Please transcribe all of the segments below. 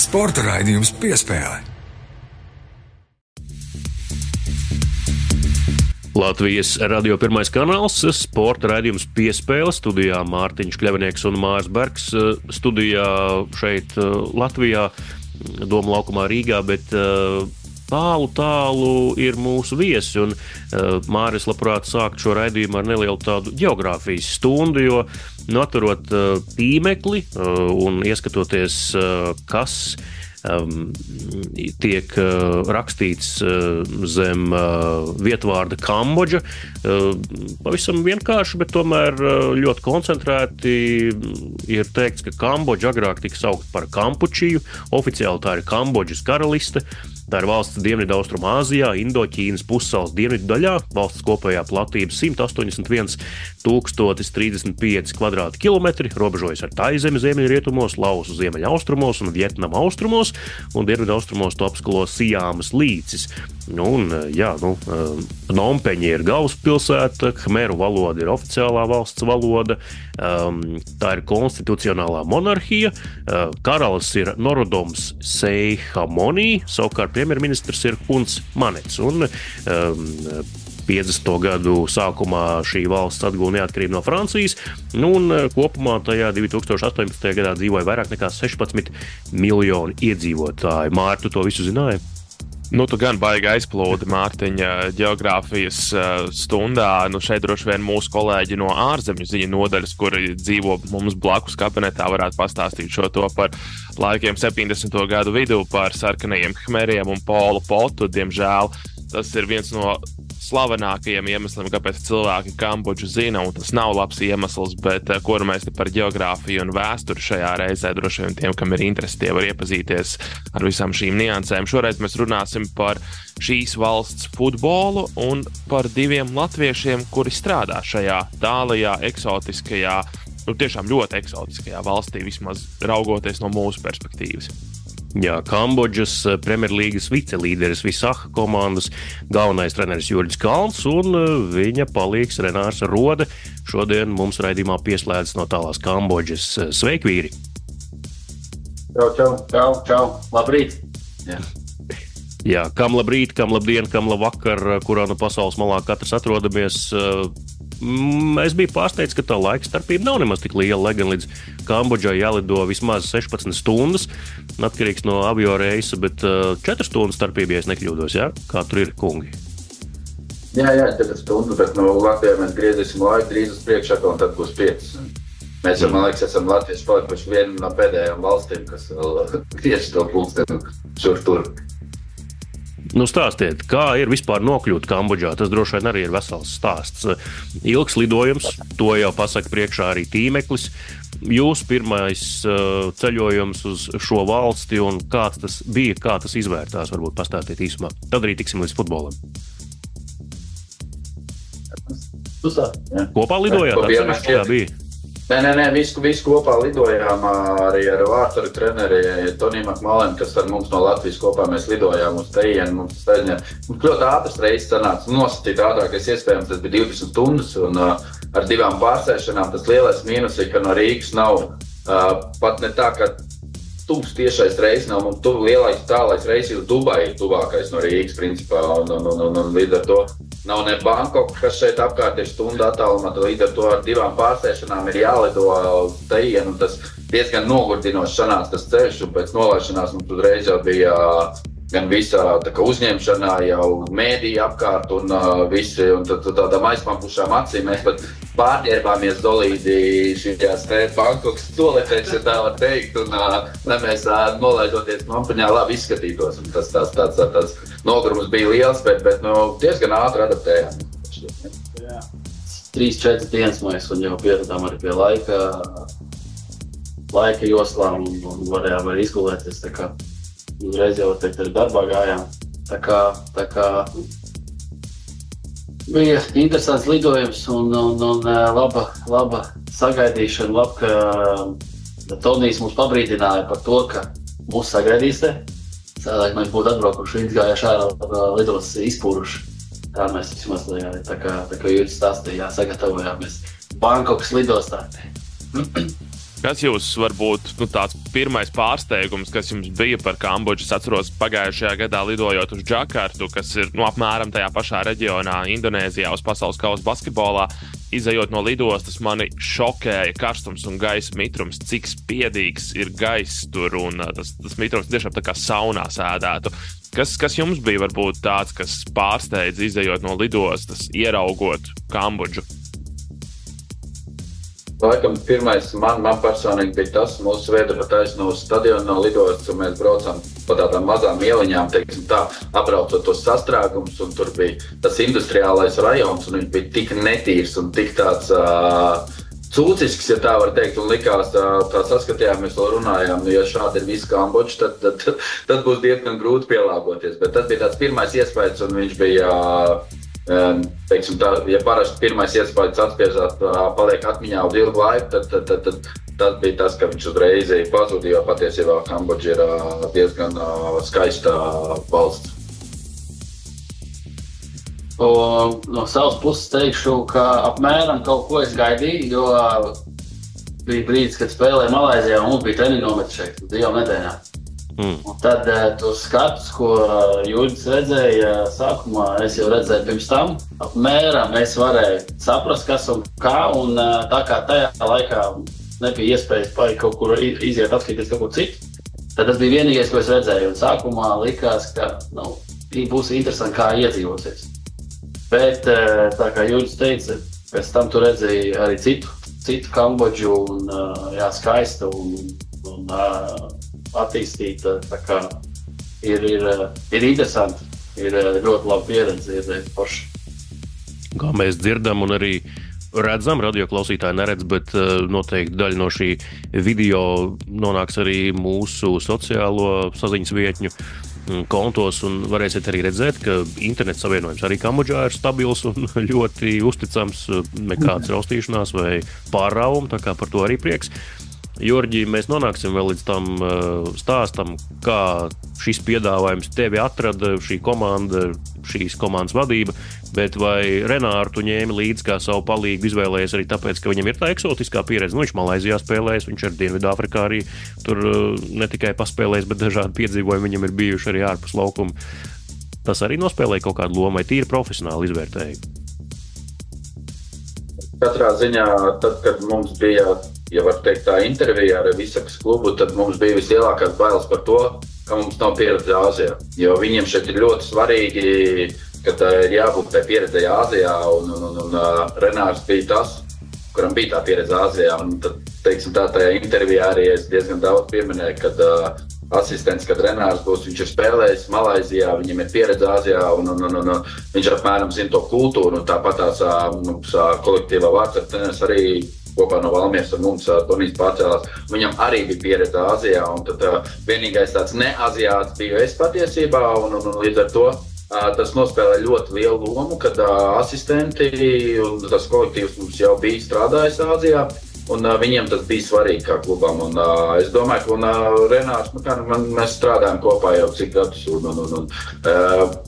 Sporta raidījums Piespēle. Latvijas radio pirmais kanāls, sporta raidījums Piespēle, studijā Mārtiņš Kļavinieks un Mārs Bergs, studijā šeit Latvijā, Doma laukumā Rīgā, bet tālu ir mūsu viesi, un Māris labprāt sākt šo raidījumu ar nelielu tādu ģeogrāfijas stundu, jo atverot tīmekli un ieskatoties, kas tiek rakstīts zem vietvārda Kambodža, pavisam vienkārši, bet tomēr ļoti koncentrēti ir teikts, ka Kambodža agrāk tika saukt par Kampučiju, oficiāli tā ir Kambodžas karaliste. Tā ir valsts Dienvidaustrumāzijā, Indoķīnas pussalas dienvidu daļā, valsts kopējā platība 181 035 kvadrātkilometri, robežojas ar Taizemi ziemeļrietumos, Laosu ziemeļaustrumos un Vietnamu austrumos, un dienvidaustrumos to apskalo Sijāmas līcis. Nompeņa ir galvaspilsēta, Khmeru valoda ir oficiālā valsts valoda, tā ir konstitucionālā monarhija, karalis ir Norodoms Seihamoni, savukārt premjerministrs ir Huns Manets, un 50. gadu sākumā šī valsts atguva neatkarību no Francijas, un kopumā tajā 2018. gadā dzīvoja vairāk nekā 16 miljoni iedzīvotāji. Mārti, tu to visu zināji? Tu gan baigi aizplūdi Mārtiņa ģeogrāfijas stundā. Šeit droši vien mūsu kolēģi no ārzemju ziņu nodaļas, kuri dzīvo mums blakus kabinetā, varētu pastāstīt šo to par laikiem 70. gadu vidū, par sarkanajiem Khmeriem un Polu Potu. Diemžēl tas ir viens no slavenākajiem iemesliem, kāpēc cilvēki Kambodžu zina, un tas nav labs iemesls, bet kuru mēs te par ģeogrāfiju un vēsturi šajā reizē droši vien tiem, kam ir interesi, tie var iepazīties ar visām šīm niansēm. Šoreiz mēs runāsim par šīs valsts futbolu un par diviem latviešiem, kuri strādā šajā tālajā, eksotiskajā, tiešām ļoti eksotiskajā valstī, vismaz raugoties no mūsu perspektīvas. Jā, Kambodžas Premjerlīgas vicelīderis Visaha komandas galvenais treneris Juridis Kalns un viņa palīgs Renārs Rode šodien mums raidījumā pieslēdz no tālās Kambodžas. Sveiki, vīri! Čau, labrīt! Jā, kam labrīt, kam labdien, kam labvakar, kurā no pasaules malā katrs atrodamies. Es biju pārsteigts, ka tā laika starpība nav nemaz tik liela, lai gan līdz Kambodžai jālido vismaz 16 stundas, atkarīgs no avio reisa, bet 4 stundu starpība, ja es nekļūdos, jā? Kā tur ir, kungi? Jā, 4 stundu, bet Latvijā mēs griezīsim laiku drīz uz priekšā, un tad būs 5. Mēs, man liekas, esam latvieši palikuši viena no pēdējām valstīm, kas griež to pulksteni šur tur. Stāstiet, kā ir vispār nokļūt Kambodžā? Tas droši vien arī ir vesels stāsts. Ilgs lidojums, to jau pasaka priekšā arī tīmeklis. Jūsu pirmais ceļojums uz šo valsti un kāds tas bija, kā tas izvērtās, varbūt pastāstiet īsumā. Tad arī tiksim līdz futbolam. Kopā lidojāt? Atsevišķi kā bija? Nē, visu kopā lidojām arī ar vārtaru treneri Toniju Makmalēnu, kas ar mums no Latvijas kopā mēs lidojām uz tejienu. Mums ļoti ātras reizes sanāca nosacīt ātrākais iespējams, tas bija 20 stundas un ar 2 pārsēšanām. Tas lielais mīnus ir, ka no Rīgas nav pat ne tā, ka tuvs tiešais reizes nav. Mums lielais tālais reizes uz Dubai ir tuvākais no Rīgas principā un līdz ar to. Nav ne Bangkok, kas šeit apkārt ir stundu attālumā, līdz ar to ar 2 pārsēšanām ir jālido uz tejienu. Tas diezgan nogurdinoši sanāca tas ceļš, un pēc nolaišanās mums uzreiz jau bija gan visā uzņemšanā, jau mēdīja apkārt un visi, un tādām aizpampušām acīm mēs pat pārģērbāmies dolīdi šajās Bangkokas toaletēs, ja tā var teikt, un lai mēs nolaidoties Nompeņā labi izskatītos, un tāds nogurums bija liels, bet diezgan ātri adaptējām. 3-4 dienas mēs jau pieradām arī pie laika joslām un varējām arī izgulēties, tā kā uzreiz jau teikt arī darbā gājām. Tā kā Bija interesants lidojums un laba sagaidīšana. Ka Tonijs mums pabrīdināja par to, ka mūs sagaidīs te. Sādāk mēs būtu atbraukuši, izgājuši ārā lidos izpūruši. Tā mēs vismaz, tā kā Jūris stāstīja, sagatavojāmies Bankokas lidostā. Kas jūs varbūt tāds pirmais pārsteigums, kas jums bija par Kambodžu? Es atceros pagājušajā gadā lidojot uz Džakartu, kas ir apmēram tajā pašā reģionā, Indonēzijā, uz pasaules kausa basketbolā. Izejot no lidostas, mani šokēja karstums un gaisa mitrums, cik spiedīgs ir gaiss tur, un tas mitrums tiešām tā kā saunā sēdētu. Kas jums bija varbūt tāds, kas pārsteidz izejot no lidostas, ieraugot Kambodžu? Laikam pirmais man personīgi bija tas, mūsu veda pa taisnu uz stadionu no lidostas, un mēs braucām pa tādām mazām ieliņām, teiksim tā, apbraucot tos sastrēgumus, un tur bija tas industriālais rajons, un viņš bija tik netīrs un tik tāds cūcisks, ja tā var teikt, un likās, tā saskatījāmies, vēl runājām, ja šādi ir viss Kambodža, tad būs diezgan grūti pielāgoties, bet tas bija tāds pirmais iespējas, un viņš bija teiksim tā, ja parasti pirmais iespējas atspiežāt, paliek atmiņā uz ilgu laiku, tad tas bija tas, ka viņš uzreiz pazuda, jo patiesībā Kambodža ir diezgan skaista valsts. No savas puses teikšu, ka apmēram kaut ko es gaidīju, jo bija brīdis, kad spēlēja Malaizijā un mums bija treniņometri šeit, 2 nedēļā. Un tad tos skatus, ko Jūris redzēja sākumā, es jau redzēju pirms tam. Apmēram es varēju saprast, kas un kā, un tā kā tajā laikā nebija iespējas kaut kur iziet apskatīties kaut kur citu, tad tas bija vienīgais, ko es redzēju, un sākumā likās, ka būs interesanti, kā iedzīvosies. Bet, tā kā Jūris teica, pēc tam tu redzēji arī citu Kambodžu, un skaista un attīstīta, tā kā ir interesanti, ir ļoti laba pieredze, ir forši. Kā mēs dzirdam un arī redzam, radioklausītāji neredz, bet noteikti daļa no šī video nonāks arī mūsu sociālo saziņas vietņu kontos, un varēsiet arī redzēt, ka interneta savienojums arī Kambodžā ir stabils un ļoti uzticams, nekāds raustīšanās vai pārrāvumi, tā kā par to arī prieks. Jorģi, mēs nonāksim vēl līdz tam stāstam, kā šis piedāvājums tevi atrada, šī komanda, šīs komandas vadība, bet vai Renāru tu ņēmi līdzi kā savu palīgu izvēlējies arī tāpēc, ka viņam ir tā eksotiskā pieredze? Viņš Malaizijā spēlējis, viņš ar Dienvidāfrikā arī tur ne tikai paspēlējis, bet dažādi piedzīvojumi viņam ir bijuši arī ārpus laukuma. Tas arī nospēlēja kaut kādu lomu, vai tīri profesionāli izvērtēji? Katrā ziņā, tad, kad mums bija, ja var teikt tā intervija ar Visakas klubu, tad mums bija vislielākās bailes par to, ka mums nav pieredze Āzijā. Jo viņiem šeit ir ļoti svarīgi, ka ir jābūt tai pieredzei Āzijā, un Renārs bija tas, kuram bija tā pieredze Āzijā. Un tad, teiksim tā, tajā intervijā arī es diezgan daudz pieminēju, kad asistents, kad Renārs būs, viņš ir spēlējis Malaizijā, viņam ir pieredze Āzijā, un viņš apmēram zina to kultūru, un tāpat tās mums kolektīvā vārdsarga treneris arī kopā no Valmieras ar mums Tonijs pārcēlās. Viņam arī bija pieredze Āzijā, un tad vienīgais tāds neaziāts biju es patiesībā, un līdz ar to tas nospēlē ļoti lielu lomu, kad asistenti un tas kolektīvs mums jau bija strādājis Āzijā, un viņiem tas bija svarīgi kā klubam. Un es domāju, ka Renārs, mēs strādājam kopā jau cik gadus, un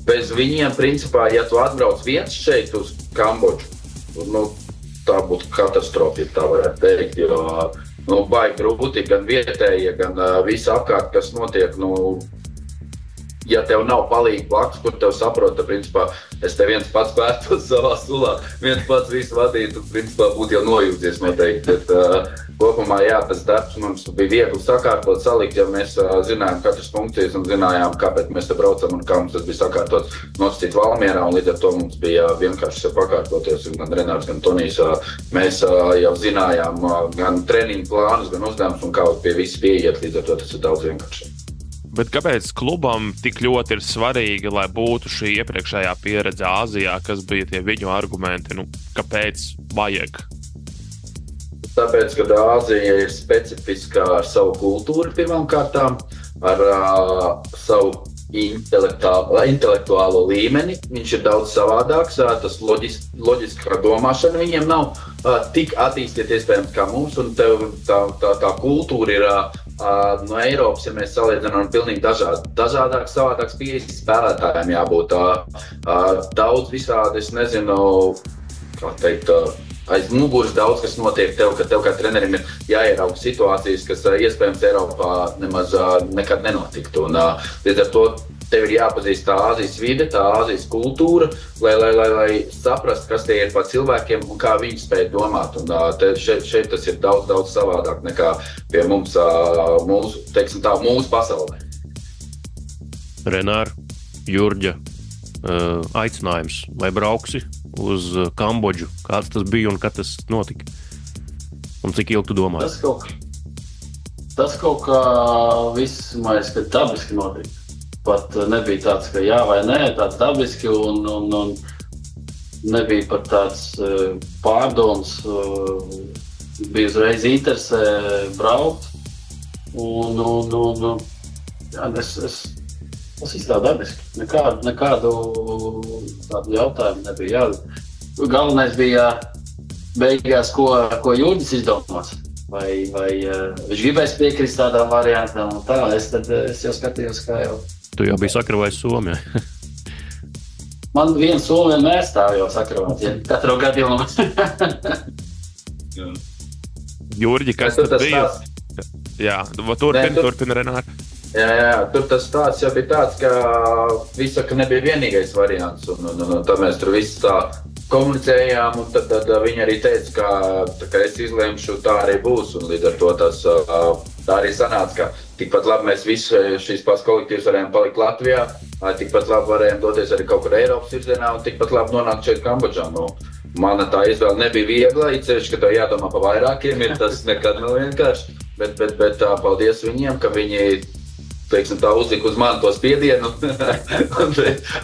bez viņiem, principā, ja tu atbrauc viens šeit uz Kambodžu, tā būtu katastrofa, ja tā varētu teikt, jo baigi grūti gan vietējie, gan visi apkārt, kas notiek, ja tev nav palīgi blakus, kur tev saprot, tad, principā, es te viens pats pērtos savā sulā, viens pats visu vadītu, principā, būtu jau nojūties noteikti, bet kopumā, jā, tas darbs mums bija viegli sakārtot, salikt, ja mēs zinājām katras funkcijas un zinājām, kāpēc mēs te braucam un kā mums tas bija sakārtots nosacīt Valmierā, un līdz ar to mums bija vienkārši pakārtoties, un gan Renārs, gan Tonijs, mēs jau zinājām gan treniņu plānus, gan uzdevumus, un kā pie viss pieiet, līdz ar to tas ir daudz vienkārši. Bet kāpēc klubam tik ļoti ir svarīgi, lai būtu šī iepriekšējā pieredze Āzijā, kas bija tie viņu argumenti? Kāpēc vajag? Tāpēc, ka Āzija ir specifiskā ar savu kultūru pirmām kārtām, ar savu intelektuālo līmeni, viņš ir daudz savādāks, tas loģiskā domāšana viņiem nav tik attīstīta iespējams kā mums, un tā kultūra ir no Eiropas, ja mēs salīdzinām, pilnīgi dažādāks, savādāks pieejas spēlētājiem jābūt daudz visādi, es nezinu, kā teikt, aiz muguras daudz, kas notiek tev kā trenerim ir jāierauga situācijas, kas iespējams Eiropā nemaz nekad nenotiktu. Un līdz ar to tev ir jāpazīst tā Āzijas vide, tā Āzijas kultūra, lai saprast, kas tie ir par cilvēkiem un kā viņi spēj domāt. Un šeit tas ir daudz savādāk nekā pie mums, mūsu pasaulē. Renār, Jurģa, aicinājums, vai brauksi uz Kambodžu? Kāds tas bija un kad tas notika? Un cik ilgi tu domāji? Tas kaut kā viss, man liekas, ka dabiski notika. Pat nebija tāds, ka jā vai nē, tāds dabiski un nebija pat tāds pārdoms. Bija uzreiz interese braukt. Tas izstāv dabiski. Nekādu tādu jautājumu nebija. Jā. Galvenais bija beigās, ko Jurģis izdomās. Vai viņš gribēs piekrist tādām variantām un tā. Es jau skatījos, kā jau. Tu jau biji sakravājis Somu, jā? Man viens Somu vienmēr stāv jau sakravāt, ja katru gadījumu. Jurģi, kas tad bija? Jā, turpina Renār. Jā, tur tas stāsts jau bija tāds, ka visaka nebija vienīgais variants, un tad mēs tur visi tā komunicējām, un tad viņi arī teica, ka es izlemšu, tā arī būs, un līdz ar to tā arī sanāca, ka tikpat labi mēs visi šīs pats kolektīvs varējām palikt Latvijā, tikpat labi varējām doties arī kaut kur Eiropas virzienā, un tikpat labi nonākt šeit Kambodžā. Mana tā izvēle nebija viegla, ceļš, ka tev jādomā pa vairākiem, tas nekad nav vienkārši, bet paldies viņiem, ka viņi teiksim, tā uzlika uz mani to spiedienu,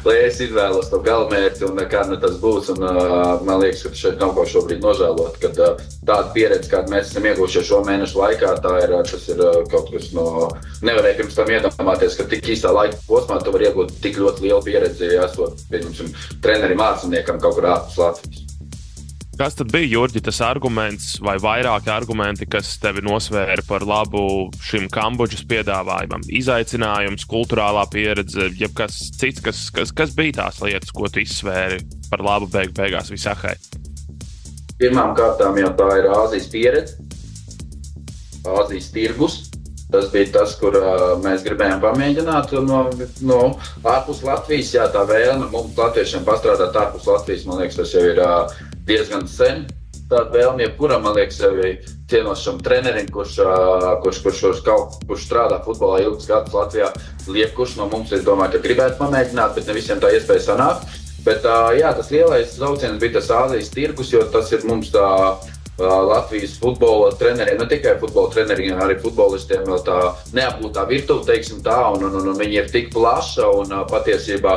lai es izvēlos to galamērķi un kā tas būs. Un, man liekas, ka šeit nav ko šobrīd nožēlot, kad tāda pieredze, kādu mēs esam ieguvuši šo mēnešu laikā, tas ir kaut kas nevarēja pirms tam iedomāties, ka tik īstā laika posmā tu var iegūt tik ļoti lielu pieredzi, esot, pieņemsim, trenerim ārzemniekam kaut kur ārpus Latvijas. Kas tad bija, Jurģi, tas arguments vai vairāki argumenti, kas tevi nosvēra par labu šim Kambodžas piedāvājumam? Izaicinājums, kulturālā pieredze, jebkas cits, kas bija tās lietas, ko tu izsvēri par labu beigās visahai? Pirmām kārtām jau tā ir Āzijas pieredze, Āzijas tirgus. Tas bija tas, kur mēs gribējām pamēģināt no ārpus Latvijas. Jā, tā vēlme mums latviešiem pastrādāt ārpus Latvijas, man liekas, tas jau ir diezgan sen. Tāda vēlme, jebkuram, man liekas, jau ir cienošam trenerim, kurš strādā futbolā ilgus gadus Latvijā. Jebkurš no mums, es domāju, ka gribētu pamēģināt, bet ne visiem tā iespēja sanākt. Bet jā, tas lielais sauciens bija tas Āzijas tirgus, jo tas ir mums tā Latvijas futbola treneriem, ne tikai futbola treneriem, arī futbolistiem vēl tā neapgūtā virtuve, teiksim tā, un viņi ir tik plaša un patiesībā,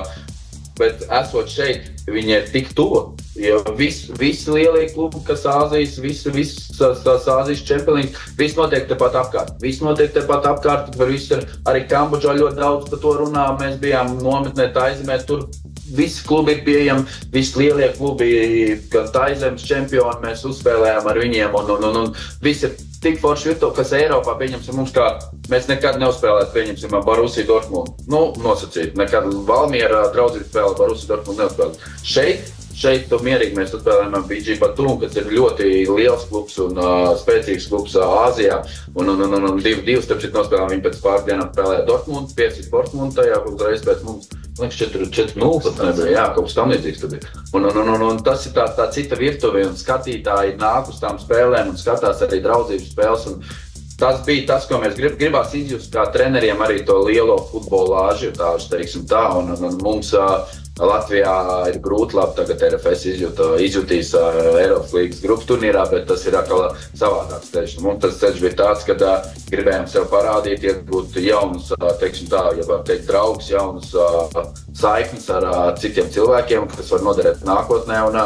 bet esot šeit, viņi ir tik tuvu, jo visi lielie klubi, kas Āzijas, tās Āzijas čempionīgs, viss notiek tepat apkārt, par visu arī Kambodžā ļoti daudz par to runā, mēs bijām nometnē Taizemē, tur visi klubi ir pieejami, visi lielie klubi, gan Taizemes čempioni, mēs uzspēlējām ar viņiem, un visi ir tik forši virtuve, kas Eiropā, pieņemsim, mums kā, mēs nekad neuzspēlētu, pieņemsim, Borussiju Dortmundu. Nosacīt, nekad Valmiera draudzīgi spēlē Borussiju Dortmundu neuzspēlēt. Šeit mierīgi mēs uzspēlējām BG Batum, kas ir ļoti liels klubs un spēcīgs klubs Āzijā. Un divi starp citu nospēlējām, viņi pēc pāris dienām spēlēja Dortmundu, piesīt Dortmundu tajā, uzreiz pēc mums. Man liekas, 4-0 pat nebija, jā, kaut kas tam līdzīgs tad ir. Un tas ir tā cita virtuve, un skatītāji nāk uz tām spēlēm un skatās arī draudzības spēles. Un tas bija tas, ko mēs gribās izjust kā treneriem arī to lielo futbolāžu, teiksim tā, un mums Latvijā ir grūti labi, tagad RFS izjutīs Eiropas līgas grupu turnīrā, bet tas ir atkal savādāks ceļš. Mums tas ceļš bija tāds, kad gribējām sev parādīt, iegūt jaunus, teiksim tā, ja var teikt, draugus, jaunus saiknes ar citiem cilvēkiem, kas var noderēt nākotnē. Un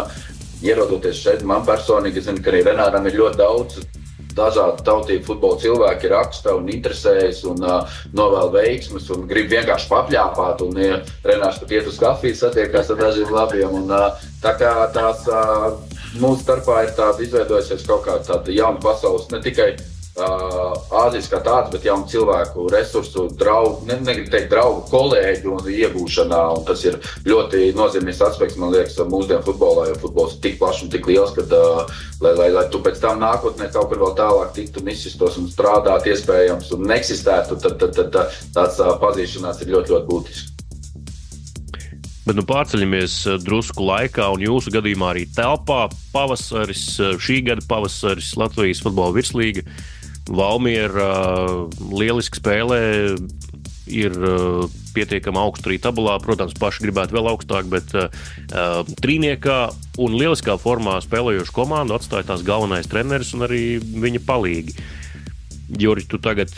ierodoties šeit, man personīgi, es zinu, ka arī Renāram ir ļoti dažādu tautību futbola cilvēki raksta un interesējas un novēl veiksmes un grib vienkārši papļāpāt un Renārs pat iet uz kafiju, satiekās ar dažiem labiem un tā kā tās mūsu starpā ir tāda izveidojusies kaut kā tāda jauna pasaules, ne tikai Āzijas kā tāds, bet jaunu cilvēku resursu, draugu, negribu teikt draugu, kolēģu un iegūšanā, un tas ir ļoti nozīmīgs aspekts, man liekas, mūsdienu futbolā, jo futbols ir tik plašs un tik liels, kad, lai tu pēc tam nākotnē kaut kur vēl tālāk tiktu un izsistos un strādāt iespējams un neeksistētu, tad tāds pazīšanās ir ļoti, ļoti būtisks. Bet pārceļamies drusku laikā un jūsu gadījumā arī telpā pavasaris, šī gada pavasaris, Latvijas futbola virslīga. Valmiera lieliski spēlē, ir pietiekami augstu arī tabulā, protams, paši gribētu vēl augstāk, bet trīniekā un lieliskā formā spēlējošu komandu atstāja tās galvenais treneris un arī viņa palīgi. Juri, tu tagad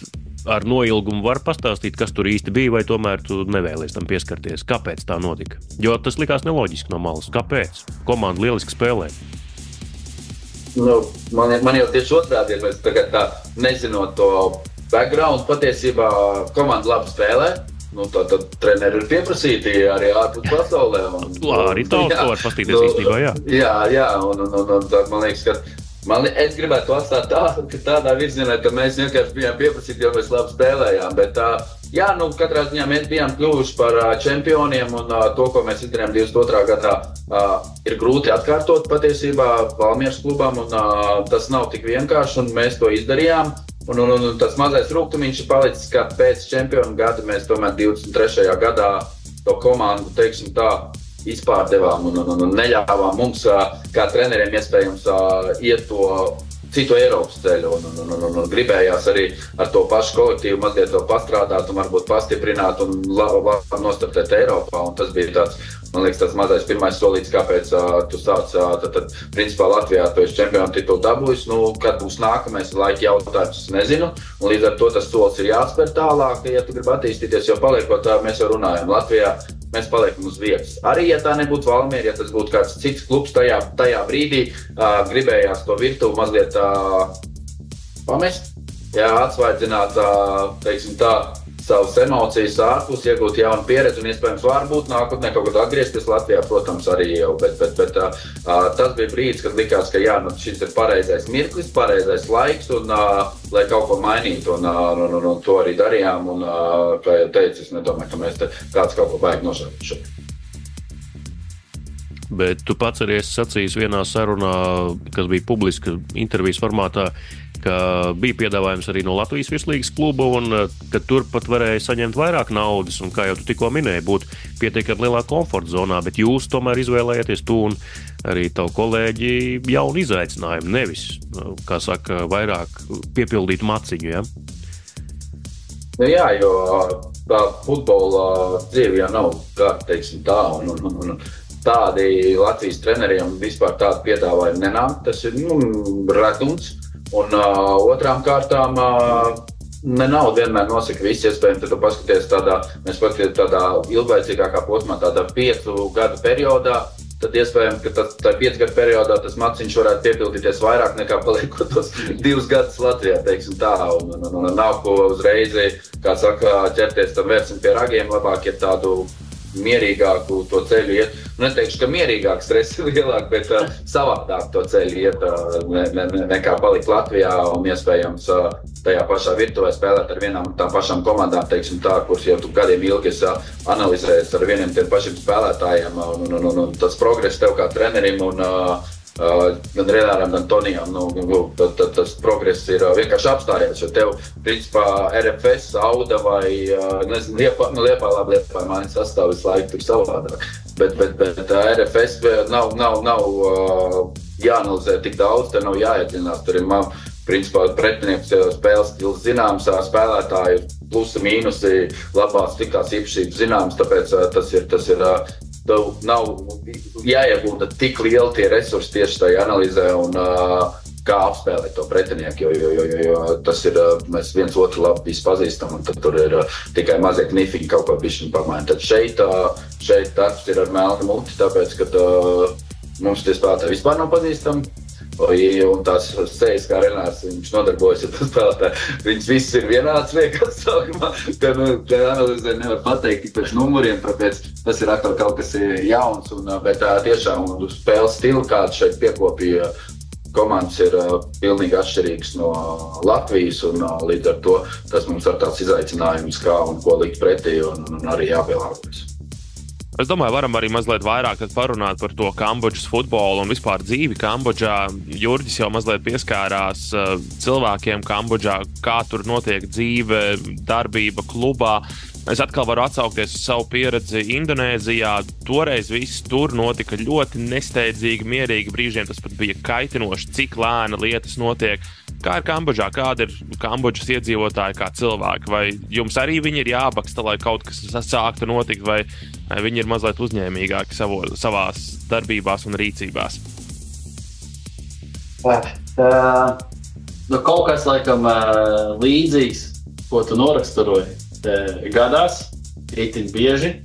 ar noilgumu var pastāstīt, kas tur īsti bija, vai tomēr tu nevēlies tam pieskarties? Kāpēc tā notika? Jo tas likās neloģiski no malas. Kāpēc? Komanda lieliski spēlē. Man jau tieši otrādi ir, mēs tagad tā nezinot to background, patiesībā komanda labi spēlē. Tad treneri ir pieprasīti arī ārpus pasaulē. Arī tā var pastīties īstenībā, jā. Jā, un man liekas, ka es gribētu to atstāt tādā virzienā, ka mēs vienkārši bijām pieprasīti, jo mēs labi spēlējām, bet katrā ziņā mēs bijām kļuvuši par čempioniem un to, ko mēs izdarījām 22. gadā, ir grūti atkārtot patiesībā Valmieras klubam un tas nav tik vienkārši un mēs to izdarījām. Un tas mazais rūgtumiņš ir palicis, ka pēc čempionu gada mēs tomēr 23. gadā to komandu, teiksim tā, izpārdevām un neļāvām mums, kā treneriem, iespējams iet to citu Eiropas ceļu un gribējās arī ar to pašu kolektīvu mazliet vēl pastrādāt un varbūt pastiprināt un nostartēt Eiropā. Un tas bija tāds, man liekas, tas mazais pirmais solīts, kāpēc tu sāc, tad principā Latvijā tu esi čempionu titulu dabūjis, kad būs nākamais laika jautājums, es nezinu, un līdz ar to tas solis ir jāspēr tālāk, ja tu gribi attīstīties, jo paliekot, mēs jau runājam Latvijā, mēs paliekam uz vietas. Arī, ja tā nebūtu Valmiera, ja tas būtu kāds cits klubs tajā brīdī, gribējās to virtuvi mazliet pamest, atsvaidzināt, teiksim tā, savas emocijas ārpus, iegūt jaunu pieredzi un iespējams varbūt nākotnē kaut kad atgriezties Latvijā, protams, arī jau, bet tas bija brīdis, kad likās, ka šis ir pareizais mirklis, pareizais laiks un lai kaut ko mainītu un to arī darījām un, kā jau teicu, es nedomāju, ka mēs kāds kaut ko baigi nošaušu. Bet tu pats arī esi sacījis vienā sarunā, kas bija publiska intervijas formātā, ka bija piedāvājums arī no Latvijas virslīgas kluba un ka tur pat varēja saņemt vairāk naudas un, kā jau tu tikko minēji, būt pietiekami lielā komforta zonā, bet jūs tomēr izvēlējāties tu un arī tavu kolēģi jaunu izaicinājumu, nevis, kā saka, vairāk piepildīt maciņu, ja? Jā, jo tā futbola dzīve jau nav kāda, teiksim tā, un tādi Latvijas treneriem vispār tādu piedāvājumu nenāk, tas ir retums. Un otrām kārtām nav vienmēr nosaka visi iespējami, tad tu paskaties mēs paskaties tādā ilglaicīgākā posmā, tādā 5 gadu periodā, tad iespējams, ka tā 5 gadu periodā tas maciņš varētu piepildīties vairāk nekā paliekot tos 2 gadus Latvijā, teiksim tā, un nav ko uzreiz, kā saka, ķerties tam vērsim pie ragiem, labāk ir tādu mierīgāku to ceļu iet. Neteikšu, ka mierīgāk, stress ir lielāk, bet savādāk to ceļu iet nekā palikt Latvijā un iespējams tajā pašā virtuvē spēlēt ar vienām tām pašām komandām, teiksim tā, kuras jau tu gadiem ilgi analizējies ar vieniem tiem pašiem spēlētājiem un tas progress tev kā trenerim un gan Renāram, gan Tonijam, tas progress ir vienkārši apstājies, jo tev, principā, RFS, Auda vai, nezinu, Liepāja mani sastāv visu laiku tur savādāk, bet RFS nav jāanalizē tik daudz, te nav jāiedziļinās, tur ir, principā, pretinieks spēles stils zināms, spēlētāji plusi, mīnusi, labās, sliktās īpašības zināms, tāpēc tas ir tev nav jāiegūta tik lieli tie resursi tieši tajā analīzē un kā apspēlēt to pretinieku, jo tas ir, mēs viens otru labi visi pazīstam un tad tur ir tikai mazie knifiņi kaut ko bišķiņu pamaini. Tad šeit darbs ir ar melnu muti, tāpēc, ka mums tie spēlētāji vispār nav pazīstami. Un tās sejas, kā Renārs, viņš nodarbojas ar to spēlētāju. Viņas viss ir vienāds, liekas, sākumā, ka analizē nevar pateikt tik pēc numuriem, tāpēc tas ir atkal kaut kas jauns, bet tiešām spēles stili, kāds šeit piekopīja komandas, ir pilnīgi atšķirīgs no Latvijas, un līdz ar to tas mums ir tāds izaicinājums, kā un ko likt pretī, un arī jāpielāgojas. Es domāju, varam arī mazliet vairāk parunāt par to Kambodžas futbolu un vispār dzīvi Kambodžā. Jurģis jau mazliet pieskārās cilvēkiem Kambodžā, kā tur notiek dzīve, darbība klubā. Es atkal varu atsaukties uz savu pieredzi Indonēzijā. Toreiz viss tur notika ļoti nesteidzīgi, mierīgi, brīžiem tas pat bija kaitinoši, cik lēna lietas notiek. Kā ir Kambodžā? Kāda ir Kambodžas iedzīvotāji kā cilvēki? Vai jums arī viņi ir jābaksta, lai kaut kas sāktu notikt, vai viņi ir mazliet uzņēmīgāki savās darbībās un rīcībās? Kaut kas laikam līdzīgs, ko tu noraksturoji, gadās, itin bieži.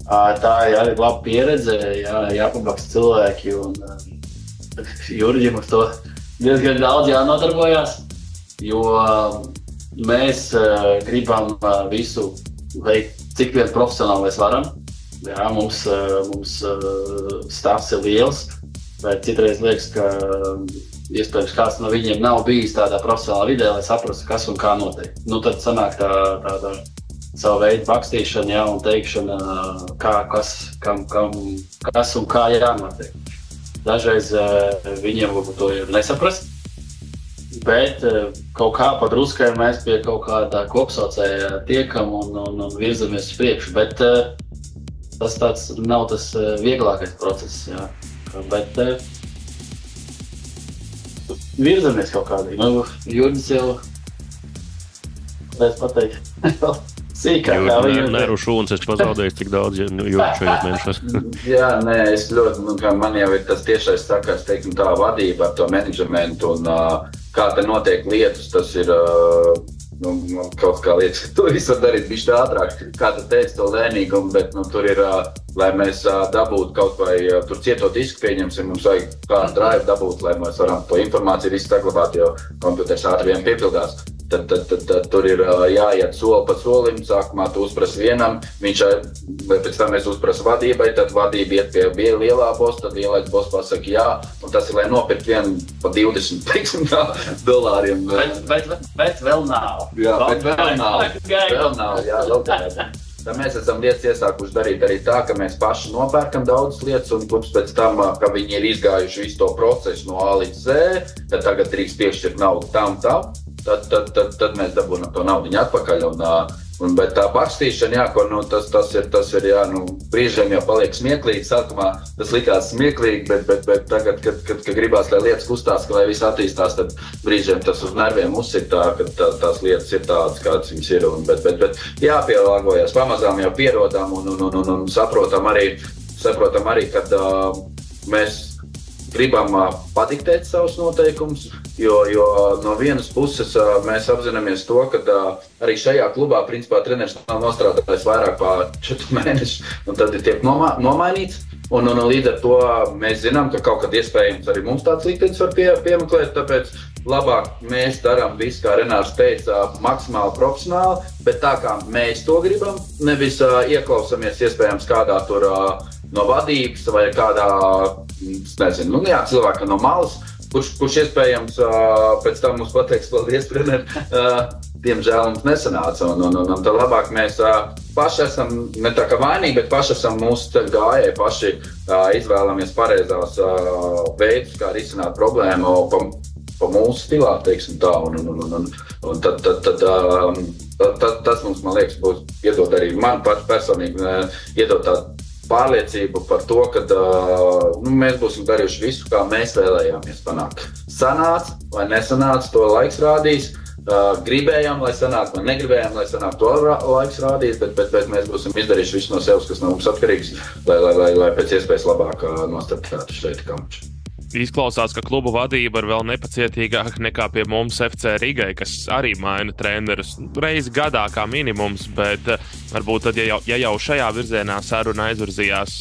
Tā ir arī laba pieredze, jāpabaksta cilvēki, un Jurģim ar to diezgan daudz jānodarbojās, jo mēs gribam visu veikt, cik vien profesionāli mēs varam. Jā, mums stāsts ir liels, bet citreiz liekas, ka iespējams kāds no viņiem nav bijis tādā profesionālā vidē, lai saprastu, kas un kā notiek. Tad sanāk tāda savu veidu bakstīšana, jā, un teikšana, kas un kā jānotiek. Dažreiz viņiem varbūt to ir nesaprast, bet kaut kā pa druskai mēs pie kaut kādā kopsaucēja tiekam un virzamies uz priekšu, bet tas tāds nav tas vieglākais process, jā. Bet virzamies kaut kādīgi. Jurģis jau, varēs pateikt, sīkāk. Neru šūnas, es pazaudēju tik daudz, Jurģis šajos mēnešos. Jā, nē, es ļoti, man jau ir tas tiešais sakars, teiksim, tā vadība ar to menedžmentu un kā te notiek lietas, tas ir, kaut kā lietas, ka to visu var darīt bišķi ātrāk, kā tu teici to lēnīgumu, bet tur ir, lai mēs dabūtu kaut vai tur cieto disku pieņemsim, mums vajag kādu drive dabūt, lai mēs varam to informāciju visu saglabāt, jo kompjuters ātri vien piepildās. Tad tur ir jāiet soli pa solim, sākumā tu uzprasi vienam, pēc tam mēs uzprasi vadībai, tad vadība iet pie lielā bossa, tad lielais boss pasaka jā, un tas ir, lai nopirkt vienu pa 20, teiksim tā, dolāriem. Bet vēl nav. Jā, bet vēl nav. Vēl nav, jā, vēl tādā. Tad mēs esam lietas iesākuši darīt arī tā, ka mēs paši nopērkam daudzas lietas, un klubs pēc tam, ka viņi ir izgājuši visu to procesu no A līdz Z, tad tagad drīkst piešķirt naudu tam. Tad mēs dabūnam to naudiņu atpakaļ, bet tā bakstīšana, jā, tas ir, jā, brīžiem jau paliek smieklīgi, sākumā tas likās smieklīgi, bet tagad, kad gribās, lai lietas kustās, lai viss attīstās, tad brīžiem tas uz nerviem uzsit tā, ka tās lietas ir tādas, kādas viņas ir, bet jāpielāgojas, pamazām jau pierodam un saprotam arī, kad mēs gribam padiktēt savus noteikumus, jo no vienas puses mēs apzināmies to, ka arī šajā klubā principā treneris nav nostrādājis vairāk pār 4 mēneši, un tad tiek nomainīts. Un līdz ar to mēs zinām, ka kaut kad iespējams arī mums tāds liktenis var piemeklēt, tāpēc labāk mēs darām visu, kā Renārs teica, maksimāli profesionāli, bet tā kā mēs to gribam, nevis ieklausamies iespējams kādā tur no vadības vai kādā, nezinu, cilvēka no malas, kurš iespējams pēc tam mums pateiks, paldies, treneri, diemžēl mums nesanāca, un tad labāk mēs paši esam, ne tā kā vainīgi, bet paši esam mūsu ceļu gājēji, paši izvēlamies pareizās veidus, kā risināt problēmu pa mūsu stilā, teiksim tā, un tad tas mums, man liekas, būs iedod arī man personīgi, iedod tādu pārliecību par to, ka mēs būsim darījuši visu, kā mēs vēlējāmies panākt. Sanāca vai nesanāca, to laiks rādīs. Gribējām, lai sanāk, vai negribējām, lai sanāk, to laiks rādīs, bet mēs būsim izdarījuši visu no sevis, kas no mums atkarīgs, lai pēc iespējas labāk nostartētu šeit Kambodžu. Izklausās, ka klubu vadība ir vēl nepacietīgāka nekā pie mums FC Rigai, kas arī maina trenerus reizi gadā kā minimums, bet varbūt tad, ja jau šajā virzienā saruna aizvirzījās,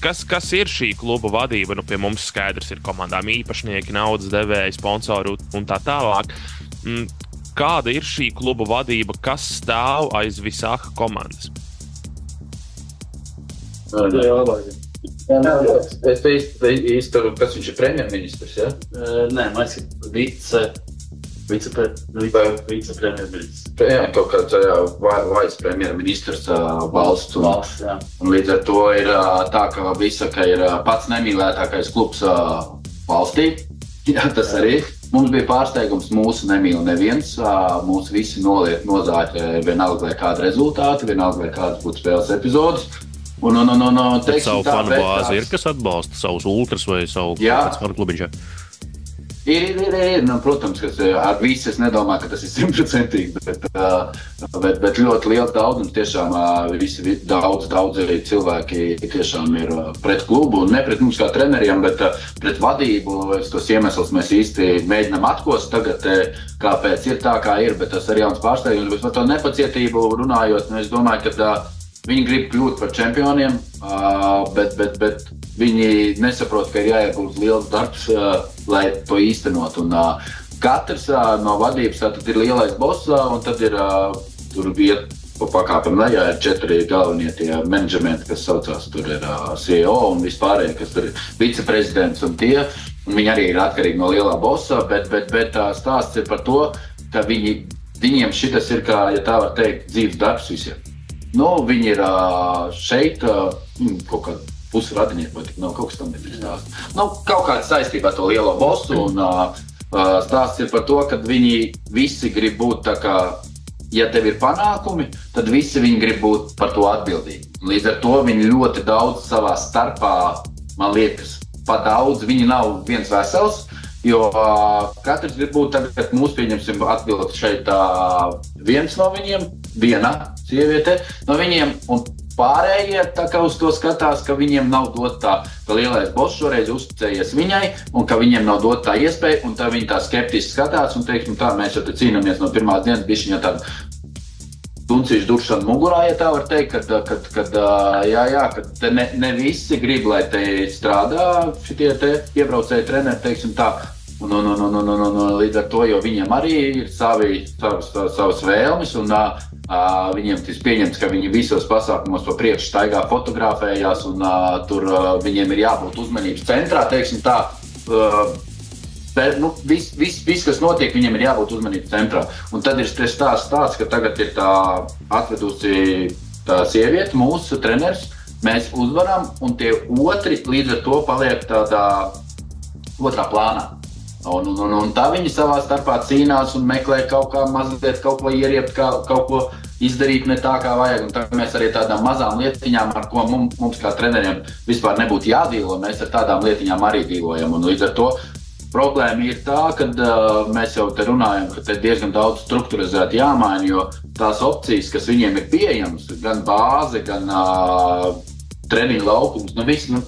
Kas ir šī kluba vadība? Pie mums skaidrs ir komandām īpašnieki, naudas devēji, sponsori un tā tālāk. Kāda ir šī kluba vadība, kas stāv aiz Visaka komandas? Es īsti, kas viņš ir premjerministrs, ja? Nē, man liekas, vicepremjerministrs. Jā, kaut kāds vicepremjerministrs valsts. Jā. Un līdz ar to ir tā, ka Visaka ir pats nemīlētākais klubs valstī. Jā, tas arī. Mums bija pārsteigums, mūsu nemīl neviens. Mūsu visi nozāķi vienalga vai kāda rezultāti, vienalga vai kādas būtu spēles epizodes. Savu fanu bāzi ir, kas atbalsta savus ultras vai savu fanu klubiņš? Ir. Protams, ka ar visu es nedomāju, ka tas ir 100%, bet ļoti liels daudzums tiešām visi daudz cilvēki tiešām ir pret klubu un ne pret mums kā treneriem, bet pret vadību. Tos iemeslus mēs īsti mēģinām atkost tagad, kāpēc ir tā, kā ir, bet tas ir jauns pārsteigums. Bet par to nepacietību runājot, es domāju, ka viņi grib kļūt par čempioniem, bet viņi nesaprot, ka ir jāiegūt liels darbs, lai to īstenot. Un katrs no vadības tad ir lielais boss, un tad ir tur iet pa pakāpam lejā, ir 4 galvenie tie menedžmenti, kas saucās, tur ir CEO un vispārējie, kas tur ir viceprezidents un tie. Un viņi arī ir atkarīgi no lielā bossa, bet stāsts ir par to, ka viņiem šitas ir, kā, ja tā var teikt, dzīves darbs visiem. Viņi ir šeit kaut kādā pusradinieki, vai tik nav kaut kas tam ir stāsts. Kaut kāda saistībā ar to lielo bossu, un stāsts ir par to, ka viņi visi grib būt tā kā, ja tev ir panākumi, tad visi viņi grib būt par to atbildīgi. Līdz ar to viņi ļoti daudz savā starpā, man liekas, pa daudz, viņi nav viens vesels, jo katrs grib būt tagad, mūs pieņemsim atbildi šeit viens no viņiem, viena sieviete no viņiem, un pārējie tā kā uz to skatās, ka viņiem nav dot tā, ka lielais boss šoreiz uzticējies viņai, un ka viņiem nav dot tā iespēja, un tā viņi tā skeptiski skatās, un teiksim tā, mēs jau te cīnamies no pirmās dienas, bišķiņa tāda tuncīšu duršana mugurā, ja tā var teikt, kad ne visi grib, lai te strādā šitie te iebraucēji treneri, teiksim tā, un līdz ar to, jo viņiem arī ir savas vēlmes, un viņiem tas pieņemts, ka viņi visos pasākumos pa priekšu staigā fotografējās, un tur viņiem ir jābūt uzmanības centrā, teiksim tā. Viss, kas notiek, viņiem ir jābūt uzmanības centrā. Un tad ir stāsts, ka tagad ir tā atvedusi tā sieviete, mūsu treneris, mēs uzvaram, un tie otri līdz ar to paliek tādā otrā plānā. Un tā viņi savā starpā cīnās un meklē kaut kā mazliet, kaut ko ieriept, kaut ko izdarīt ne tā, kā vajag. Un tā mēs arī tādām mazām lietiņām, ar ko mums kā treneriem vispār nebūtu jādīlo, mēs ar tādām lietiņām arī dīlojam. Un līdz ar to problēma ir tā, ka mēs jau te runājam, ka te diezgan daudz strukturizēti jāmaina, jo tās opcijas, kas viņiem ir pieejamas, gan bāze, gan treniņu laukums,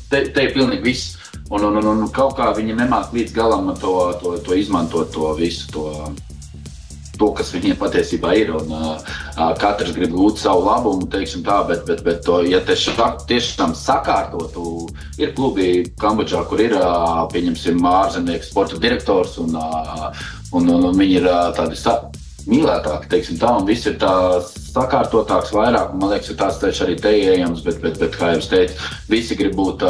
te ir pilnīgi viss. Un kaut kā viņi nemāk līdz galam to izmantot, to visu, to, kas viņiem patiesībā ir. Un katrs grib gūt savu labumu, teiksim tā, bet to, ja tiešām sakārtotu, ir klubi Kambodžā, kur ir, pieņemsim, ārzemnieks sporta direktors, un viņi ir tādi mīlētāki, teiksim tā, un viss ir tā sakārtotāks vairāk, un man liekas, ir tāds tieši arī te ieejams, bet, kā jau es teicu, visi grib būt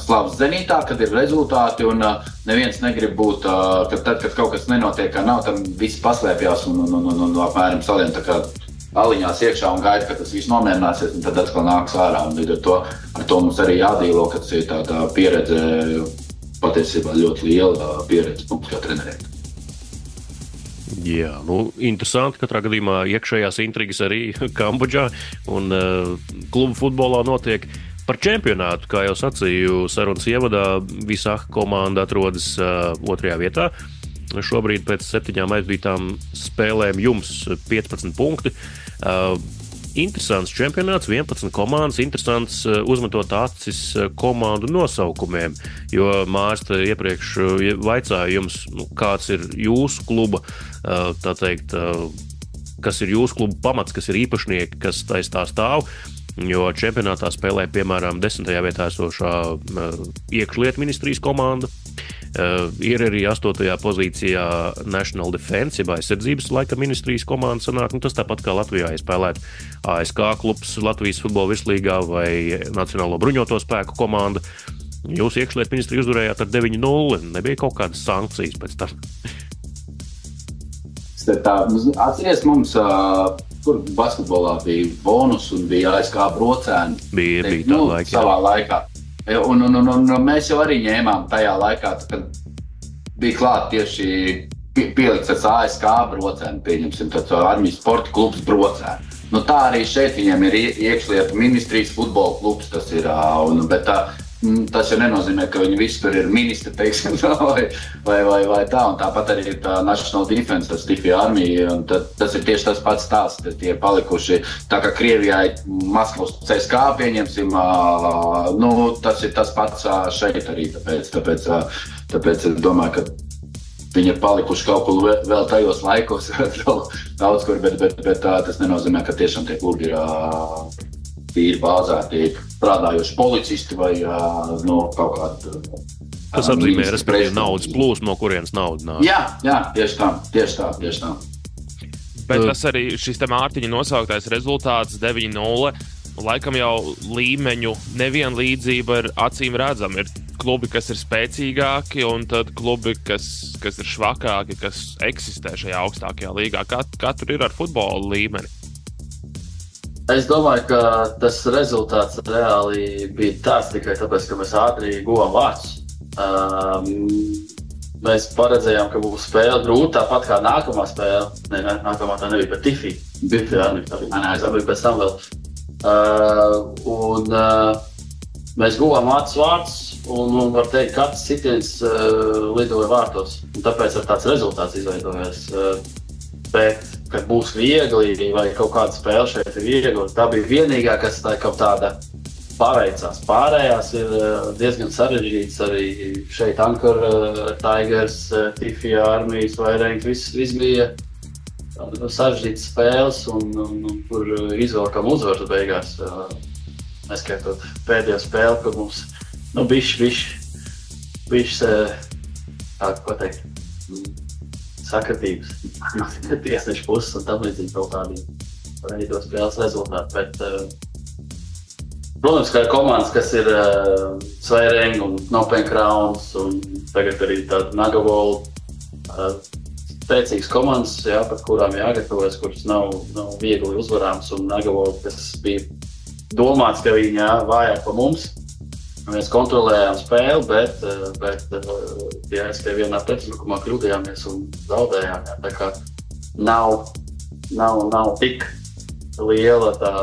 slavas zenītā, kad ir rezultāti, un neviens negrib būt, kad kaut kas nenotiek, kā nav, tam visi paslēpjās un apmēram salien tā kā aliņās iekšā un gaida, ka tas viss nomierināsies, un tad atkal nāks ārā, un līdz ar to mums arī jādīlo, ka tas ir tā pieredze, patiesībā ļoti liela pieredze mums kā treneriem. Jā, interesanti, katrā gadījumā iekšējās intrigas arī Kambodžā un klubu futbolā notiek. Par čempionātu, kā jau sacīju sarunas ievadā, Visaka komanda atrodas 2. vietā. Šobrīd pēc 7 aizvītām spēlēm jums 15 punkti. Interesants čempionāts, 11 komandas, interesants uzmetot acis komandu nosaukumiem, jo Mārs iepriekš vaicāja jums, kāds ir jūsu kluba, tā teikt, kas ir jūsu kluba pamats, kas ir īpašnieki, kas aiz tā stāv. Jo čempionātā spēlē, piemēram, 10. vietā esošā iekšlietu ministrijas komanda. Ir arī 8. pozīcijā National Defense, jeb aizsardzības laika ministrijas komanda sanāk. Tas tāpat kā Latvijā, ja spēlētu ASK klubs Latvijas futbola virslīgā vai Nacionālo bruņoto spēku komanda. Jūs iekšlietu ministriju uzvarējāt ar 9-0. Nebija kaut kādas sankcijas pēc tam? Atceries mums, kur basketbolā bija bonus un bija ASK brocēni. Bija tā laika. Savā laikā. Un mēs jau arī ņēmām tajā laikā, kad bija klāt tieši pielikts tas ASK brocēni, pieņemsim, tāds armijas sporta klubs brocēni. Tā arī šeit viņiem ir iekšlietu ministrijas futbola klubs, tas ir, bet tas jau nenozīmē, ka viņi visi tur ir ministri, teiksim, vai tā, un tāpat arī ir tā National Defense, tas Stifi armija, un tas ir tieši tas pats stāsts, tie palikuši, tā kā Krievijā Maskavas CSK pieņemsim, tas ir tas pats šeit arī, tāpēc es domāju, ka viņi ir palikuši kaut kur vēl tajos laikos, daudz kur, bet tas nenozīmē, ka tiešām tie klubi ir tīri bāzēti, strādājoši policisti vai kaut kādi. Tas apzīmē, respektīvi, naudas plūsmu, no kurienes nauda nāk. Jā, tieši tā. Bet tas arī šis te Mārtiņa nosauktais rezultāts 9-0, laikam jau līmeņu nevienlīdzība ir acīm redzama. Ir klubi, kas ir spēcīgāki, un tad klubi, kas ir švakāki, kas eksistē šajā augstākajā līgā. Kā tur ir ar futbola līmeni? Es domāju, ka tas rezultāts reāli bija tāds tikai tāpēc, ka mēs ātri guvām vārdus. Mēs paredzējām, ka būs spēle grūta, tāpat kā nākamā spēle. Nākamā tā nebija par Tifi. Tā bija pēc tam vēl. Mēs guvām ātrus vārdus, un var teikt, katrs sitiens lidoja vārtos. Un tāpēc ar tāds rezultāts izveidojās. Bet, kad būs viegli, vai kaut kāda spēle šeit ir viegli, tā bija vienīgā, kas tā kaut tāda paveicās. Pārējās ir diezgan sarežģītas arī šeit Ankar, Tigers, Tifi armijas, Vairēns, viss bija sarežģītas spēles, un kur izvelkam uzvaru beigās. Neskaitot pēdējo spēli, kur mums, bišķi, ko teikt, sakritības, tiesnešu puses un tam līdzīgi kaut tādiem veido spēles rezultāti, bet, protams, ka ir komandas, kas ir Svaireng un Nopen Crowns un tagad arī tāda Nagavola spēcīgas komandas, par kurām jāgatavojas, kuras nav viegli uzvarāms, un Nagavola, kas bija domāts, ka viņi vājāk pa mums. Mēs kontrolējām spēli, bet tie vienā pretuzbrukumā kļūdījāmies un zaudējām. Tā kā nav tik liela tā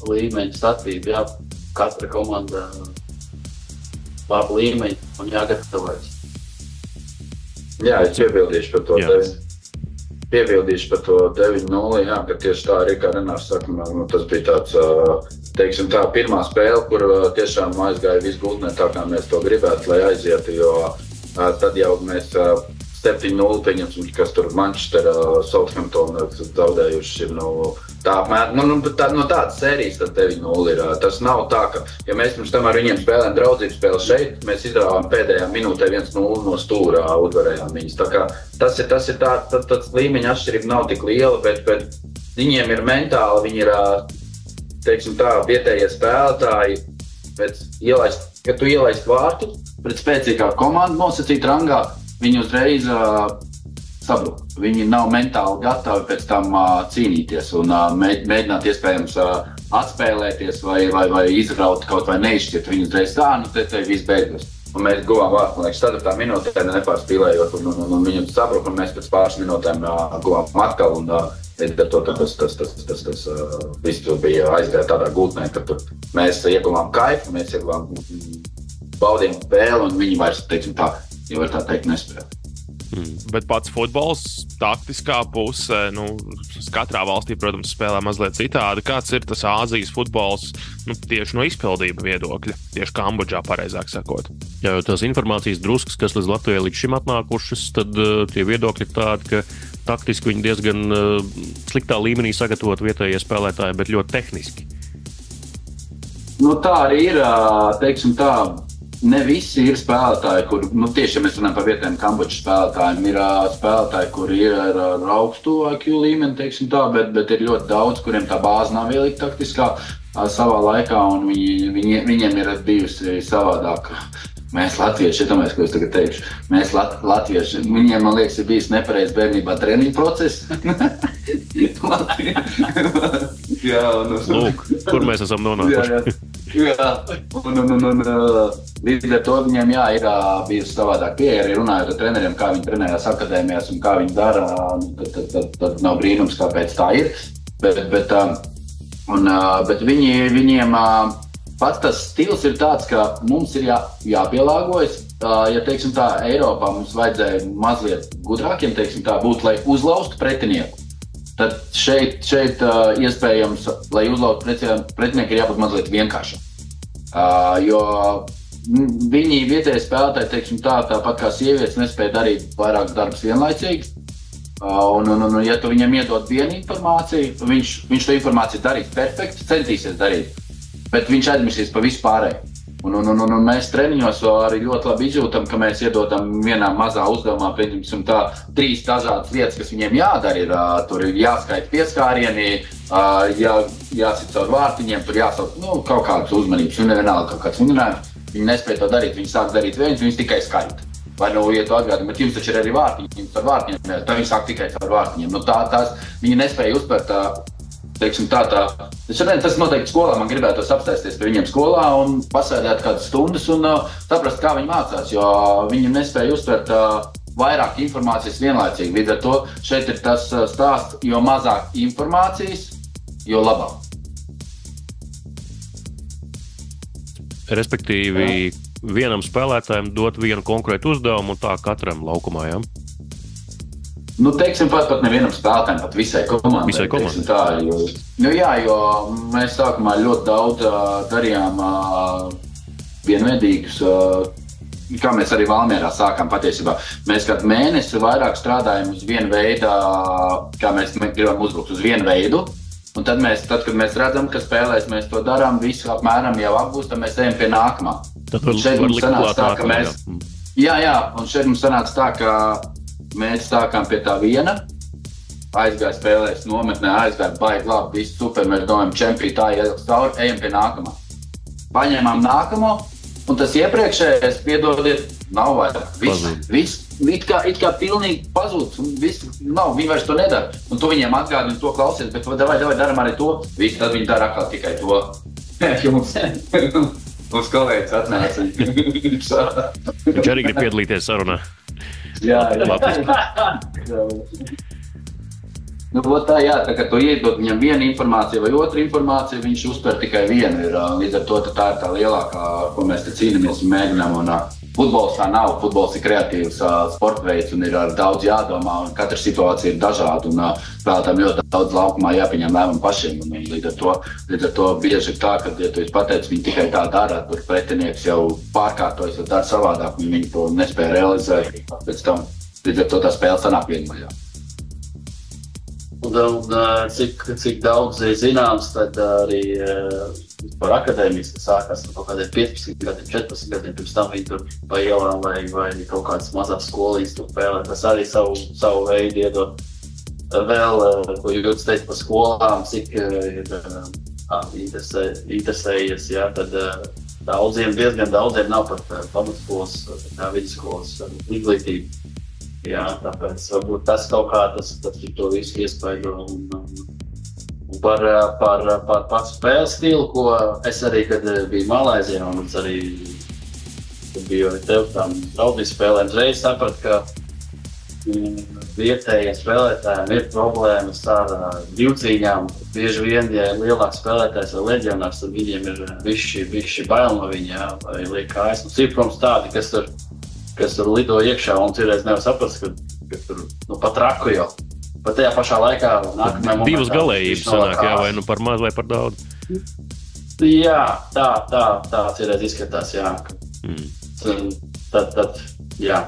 līmeņa starpība. Katra komanda labu līmeņu un jāgatavojas. Jā, es piebildīšu par to 9-0, ka tieši tā arī, kā Renārs saka, tas bija tāds, teiksim tā, pirmā spēle, kur tiešām aizgāja viss gultnē tā, kā mēs to gribētu, lai aizietu, jo tad jau mēs 7-0 pieņemsim, kas tur Manchester, Southampton zaudējuši ir, tādas sērijas tad 9-0 ir. Tas nav tā, ka, ja mēs pirms tam ar viņiem spēlējam draudzības spēli šeit, mēs izrāvām pēdējā minūtē 1-0 no stūrā, uzvarējām viņus. Tā kā tas ir tāds līmeņa atšķirība nav tik liela, bet viņiem ir mentāli, viņi ir, teiksim tā, vietējie spēlētāji, kad tu ielaist vārtu pret spēcīgāku komandu nosacīt rangā, viņi uzreiz sabruk. Viņi nav mentāli gatavi pēc tam cīnīties un mēģināt iespējams atspēlēties vai izraut kaut vai neizšķirt. Viņi uzreiz te viss beidzas. Un mēs guvām vārtu, man liekas, 4. minūtē nepārspīlējot un viņam sabruk, un mēs pēc pāris minūtēm guvām atkal. Un līdz ar to tas viss bija aizgāja tādā gultnē, ka mēs ieguvām kaifu, mēs ieguvām baudījām spēli, un viņi vairs, teiksim tā, jau var tā teikt, nespēlē. Bet pats futbols, taktiskā puse, katrā valstī, protams, spēlē mazliet citādi. Kāds ir tas Āzijas futbols tieši no izpildījuma viedokļa, tieši Kambodžā, pareizāk sakot? Jā, jo tās informācijas druskas, kas līdz Latvijai līdz šim atnākušas, tad tie viedokļi ir tādi, ka taktiski viņi diezgan sliktā līmenī sagatavot vietējie spēlētāji, bet ļoti tehniski. Nu, tā arī ir, teiksim tā, ne visi ir spēlētāji, kur, tieši, ja mēs runājam par vietējiem Kambodžas spēlētājiem, ir spēlētāji, kuri ir ar augstu IQ līmeni, teiksim tā, bet ir ļoti daudz, kuriem tā bāze nav ielika taktiskā savā laikā, un viņiem ir bijusi savādāk. Mēs latvieši, iedomājies, ko es tagad teikšu, mēs latvieši, viņiem, man liekas, ir bijis nepareiz bērnībā treniņu process. Jā, Lūk, kur mēs esam nonākuši? Jā. Un līdz ar to viņiem, ir bijusi savādāk pieeja, arī runājot ar treneriem, kā viņi trenējās akadēmijās un kā viņi dara, tad nav brīnums, kāpēc tā ir. Bet viņiem pats tas stils ir tāds, ka mums ir jāpielāgojas. Ja, teiksim tā, Eiropā mums vajadzēja mazliet gudrākiem, teiksim tā, būt, lai uzlaustu pretinieku. Tad šeit iespējams, lai uzlaustu pretinieku, ir jābūt mazliet vienkāršam. Jo viņi vietēji spēlētāji, teiksim tā, tāpat kā sievietes, nespēja darīt vairākus darbus vienlaicīgi. Un ja tu viņam iedod vienu informāciju, viņš to informāciju darīs perfekti, centīsies darīt. Bet viņš aizmirsīs pa visu pārēju. Un mēs treniņos arī ļoti labi izjūtam, ka mēs iedodam vienā mazā uzdevumā, pieņemsim tā, 3 dažādas lietas, kas viņiem jādara ir. Tur ir jāskaita pieskārieni, jāsit caur vārtiņiem, tur jāsauc kaut kādas uzmanības, un nevienalga kaut kāds vingrinājums. Viņi nespēja to darīt, viņi sāk darīt viens, viņus tikai skaita. Vai ja tu atgādini, bet jums taču ir arī vārtiņi, jums ar vārtiņiem, tā viņi sāk tikai caur vārtiņiem. Viņi nespēja uzspērt teiksim tā. Tas noteikti skolā, man gribētos apstāsties pie viņiem skolā un pasēdēt kādas stundas un saprast, kā viņi mācās, jo viņi nespēja uztvert vairāk informācijas vienlaicīgi. Līdz ar to šeit ir tas stāsts, jo mazāk informācijas, jo labāk. Respektīvi, vienam spēlētājam dot vienu konkrētu uzdevumu un tā katram laukumā, jā? Teiksim, pat nevienam spēlētājam, pat visai komandai. Visai komandai. Tā, jo mēs sākumā ļoti daudz darījām vienveidīgus, kā mēs arī Valmierā sākām patiesībā. Mēs kādu mēnesi vairāk strādājam uz vienu veidu, kā mēs gribam uzbrukt uz vienu veidu. Un tad, kad mēs redzam, ka spēlēs mēs to darām, visu apmēram jau apgūst, tad mēs ejam pie nākamā. Tad šeit mums sanāca tā, ka mēs... un šeit mums sanāca tā, ka mēs sākām pie tā viena, aizgāja spēlēs nometnē, aizgāja baigi labi, viss super, mēs domājam, čempī tā ieliks cauri, ejam pie nākamā. Paņēmām nākamo, un tas iepriekšējais, piedodiet, nav vairāk. Viss it kā pilnīgi pazūds, un viss nav, viņi vairs to nedara. Un tu viņiem atgādini to klausies, bet davai, daram arī to. Viss, tad viņi dara atkal tikai to. Mums kolēģis atnāca. Viņš arī grib piedalīties sarunā. Jā. Tā kā tu iedod viņam vienu informāciju vai otru informāciju, viņš uztver tikai vienu. Līdz ar to tā ir tā lielākā, ko mēs te cīnamies un mēģinām. Futbols tā nav, futbols ir kreatīvs sporta veids un ir daudz jādomā, un katra situācija ir dažāda, un spēlētājiem ļoti daudz laukumā jāpieņem lēmumu pašiem. Līdz ar to bieži ir tā, ka, ja tu pateici, viņi tikai tā dara, tur pretinieks jau pārkārtojas, jau dara savādāk, un viņi to nespēja realizēt. Pēc tam, līdz ar to tā spēle sanāk vienmajā. Un cik daudz zināms, tad arī par akadēmijas, kas sākās no kaut kādiem 15 gadiem, 14 gadiem, pirms tam viņi tur pa ielām vai kaut kādas mazās skolīs tur spēlē. Tas arī savu veidu iedod. Vēl, ko jūs teicat par skolām, cik ir interesējies, tad diezgan daudziem nav pat pamatskolas, vidusskolas izglītība. Jā, tāpēc varbūt tas kaut kā tas to visu iespaido. Un par pats spēles stilu, ko es arī, kad biju Malaizijā, un es arī biju ar tev tām draudzību spēlēm, reiz sapratu, ka vietējiem spēlētājiem ir problēmas ar divcīņām. Bieži vien, ja ir lielāks spēlētājs vai leģionārs, tad viņiem ir bišķi bail no viņa, vai liek kājas. Un ir, protams, tādi, kas tur lido iekšā, un citreiz nevar saprast, ka tur pat raku jau. Pat tajā pašā laikā nākamajā momentā... Divas galējības sanāk, vai par maz vai par daudz? Jā, tā citreiz izskatās, jā. Tad, jā.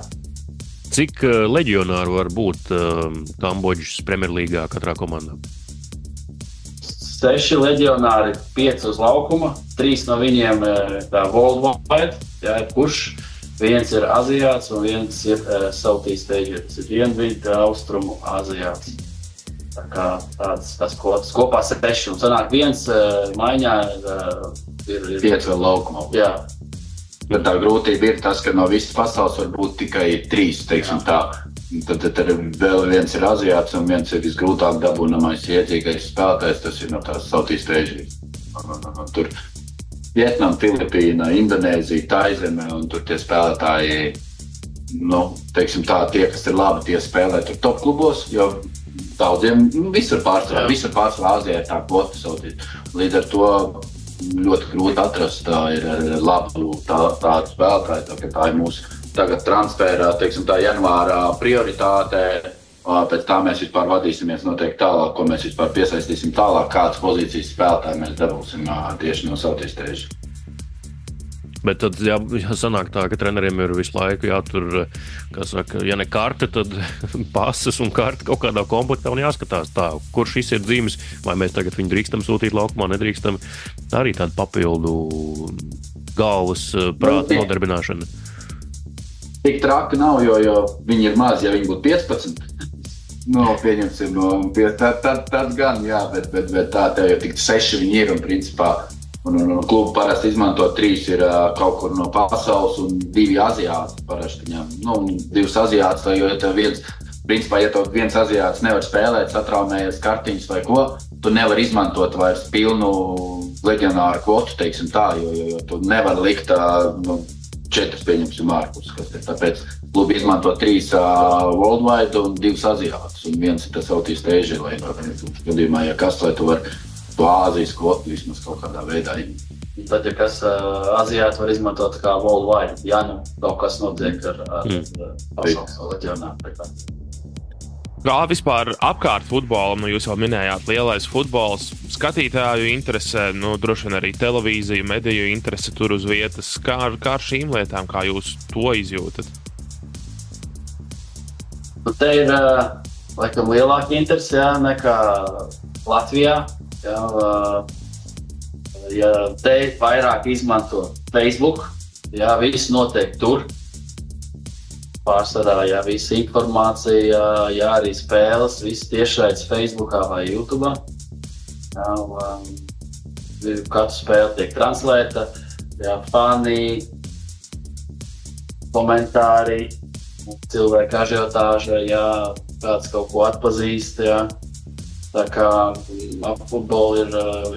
Cik leģionāru var būt Kambodžas Premjerlīgā katrā komandā? 6 leģionāri, 5 uz laukuma, 3 no viņiem tā worldwide, jā, kurš viens ir aziāts un viens ir Southeast Asia, tas ir dienvidu austrumu aziāts. Tā kā tas kopā 6 un sanāk viens maiņā ir 5 vēl laukumā. Jā. Bet tā grūtība ir tas, ka no visas pasaules var būt tikai 3, teiksim tā. Tad vēl viens ir aziāts un viens ir visgrūtāk dabūnamais iedzīgais spēlētājs, tas ir no tās Southeast Asia. Tur Vietnam, Filipīna, Indonēzija, Taizeme un tur tie spēlētāji, teiksim tā, tie, kas ir labi, tie spēlē tur top klubos, jo daudziem visur pārsvarā Āzijā ir tā kvota Southeast. Līdz ar to ļoti grūti atrast, tā ir labu tādu spēlētāju, tā ir mūsu tagad transferā, teiksim tā, janvārā prioritāte, pēc tā mēs vispār vadīsimies noteikti tālāk, ko mēs vispār piesaistīsim tālāk, kādas pozīcijas spēlētāji mēs dabūsim tieši no Southeast Asia. Bet tad sanāk tā, ka treneriem ir visu laiku jātur, ja ne karte, tad pases un karte kaut kādā komplektā un jāskatās tā, kur šis ir dzīmes, vai mēs tagad viņu drīkstam sūtīt laukumā, nedrīkstam. Arī tāda papildu galvas prāta nodarbināšana. Tik traki nav, jo viņi ir maz, ja viņi būtu 15. Pieņemsim, tad gan, jā, bet tā tev jau tik 6 viņi ir un principā. Un klubu parasti izmanto 3 ir kaut kur no pasaules un 2 aziāti parasti viņam. 2 aziāts, jo tev principā, ja tev viens aziāts nevar spēlēt, satraumējies kartiņas vai ko, tu nevar izmantot vairs pilnu leģionāru kvotu, teiksim tā, jo tu nevar likt 4 pieņemsim ārpus. Tāpēc klubi izmanto 3 worldwide un 2 aziātus, un viens ir tas Southeast Asia, lai gadījumā, ja kas, lai tu var to Āzijas kvotu vismaz kaut kādā veidā. Tad, ja kas aziāti var izmantot kā worldwide, ja kaut kas notiek ar pasaules leģionāru. Kā vispār apkārt futbolam, jūs jau minējāt lielais futbols, skatītāju interese, droši vien arī televīziju, mediju interese tur uz vietas. Kā ar šīm lietām, kā jūs to izjūtat? Te ir laikam lielāka interese, nekā Latvijā. Ja te vairāk izmanto Facebook, viss notiek tur. Pārsvarā, visa informācija, arī spēles, viss tiešraides Facebookā vai YouTubā. Katru spēli tiek translēta, fani, komentāri, cilvēku ažiotāža, kāds kaut ko atpazīst, Tā kā ap futbolu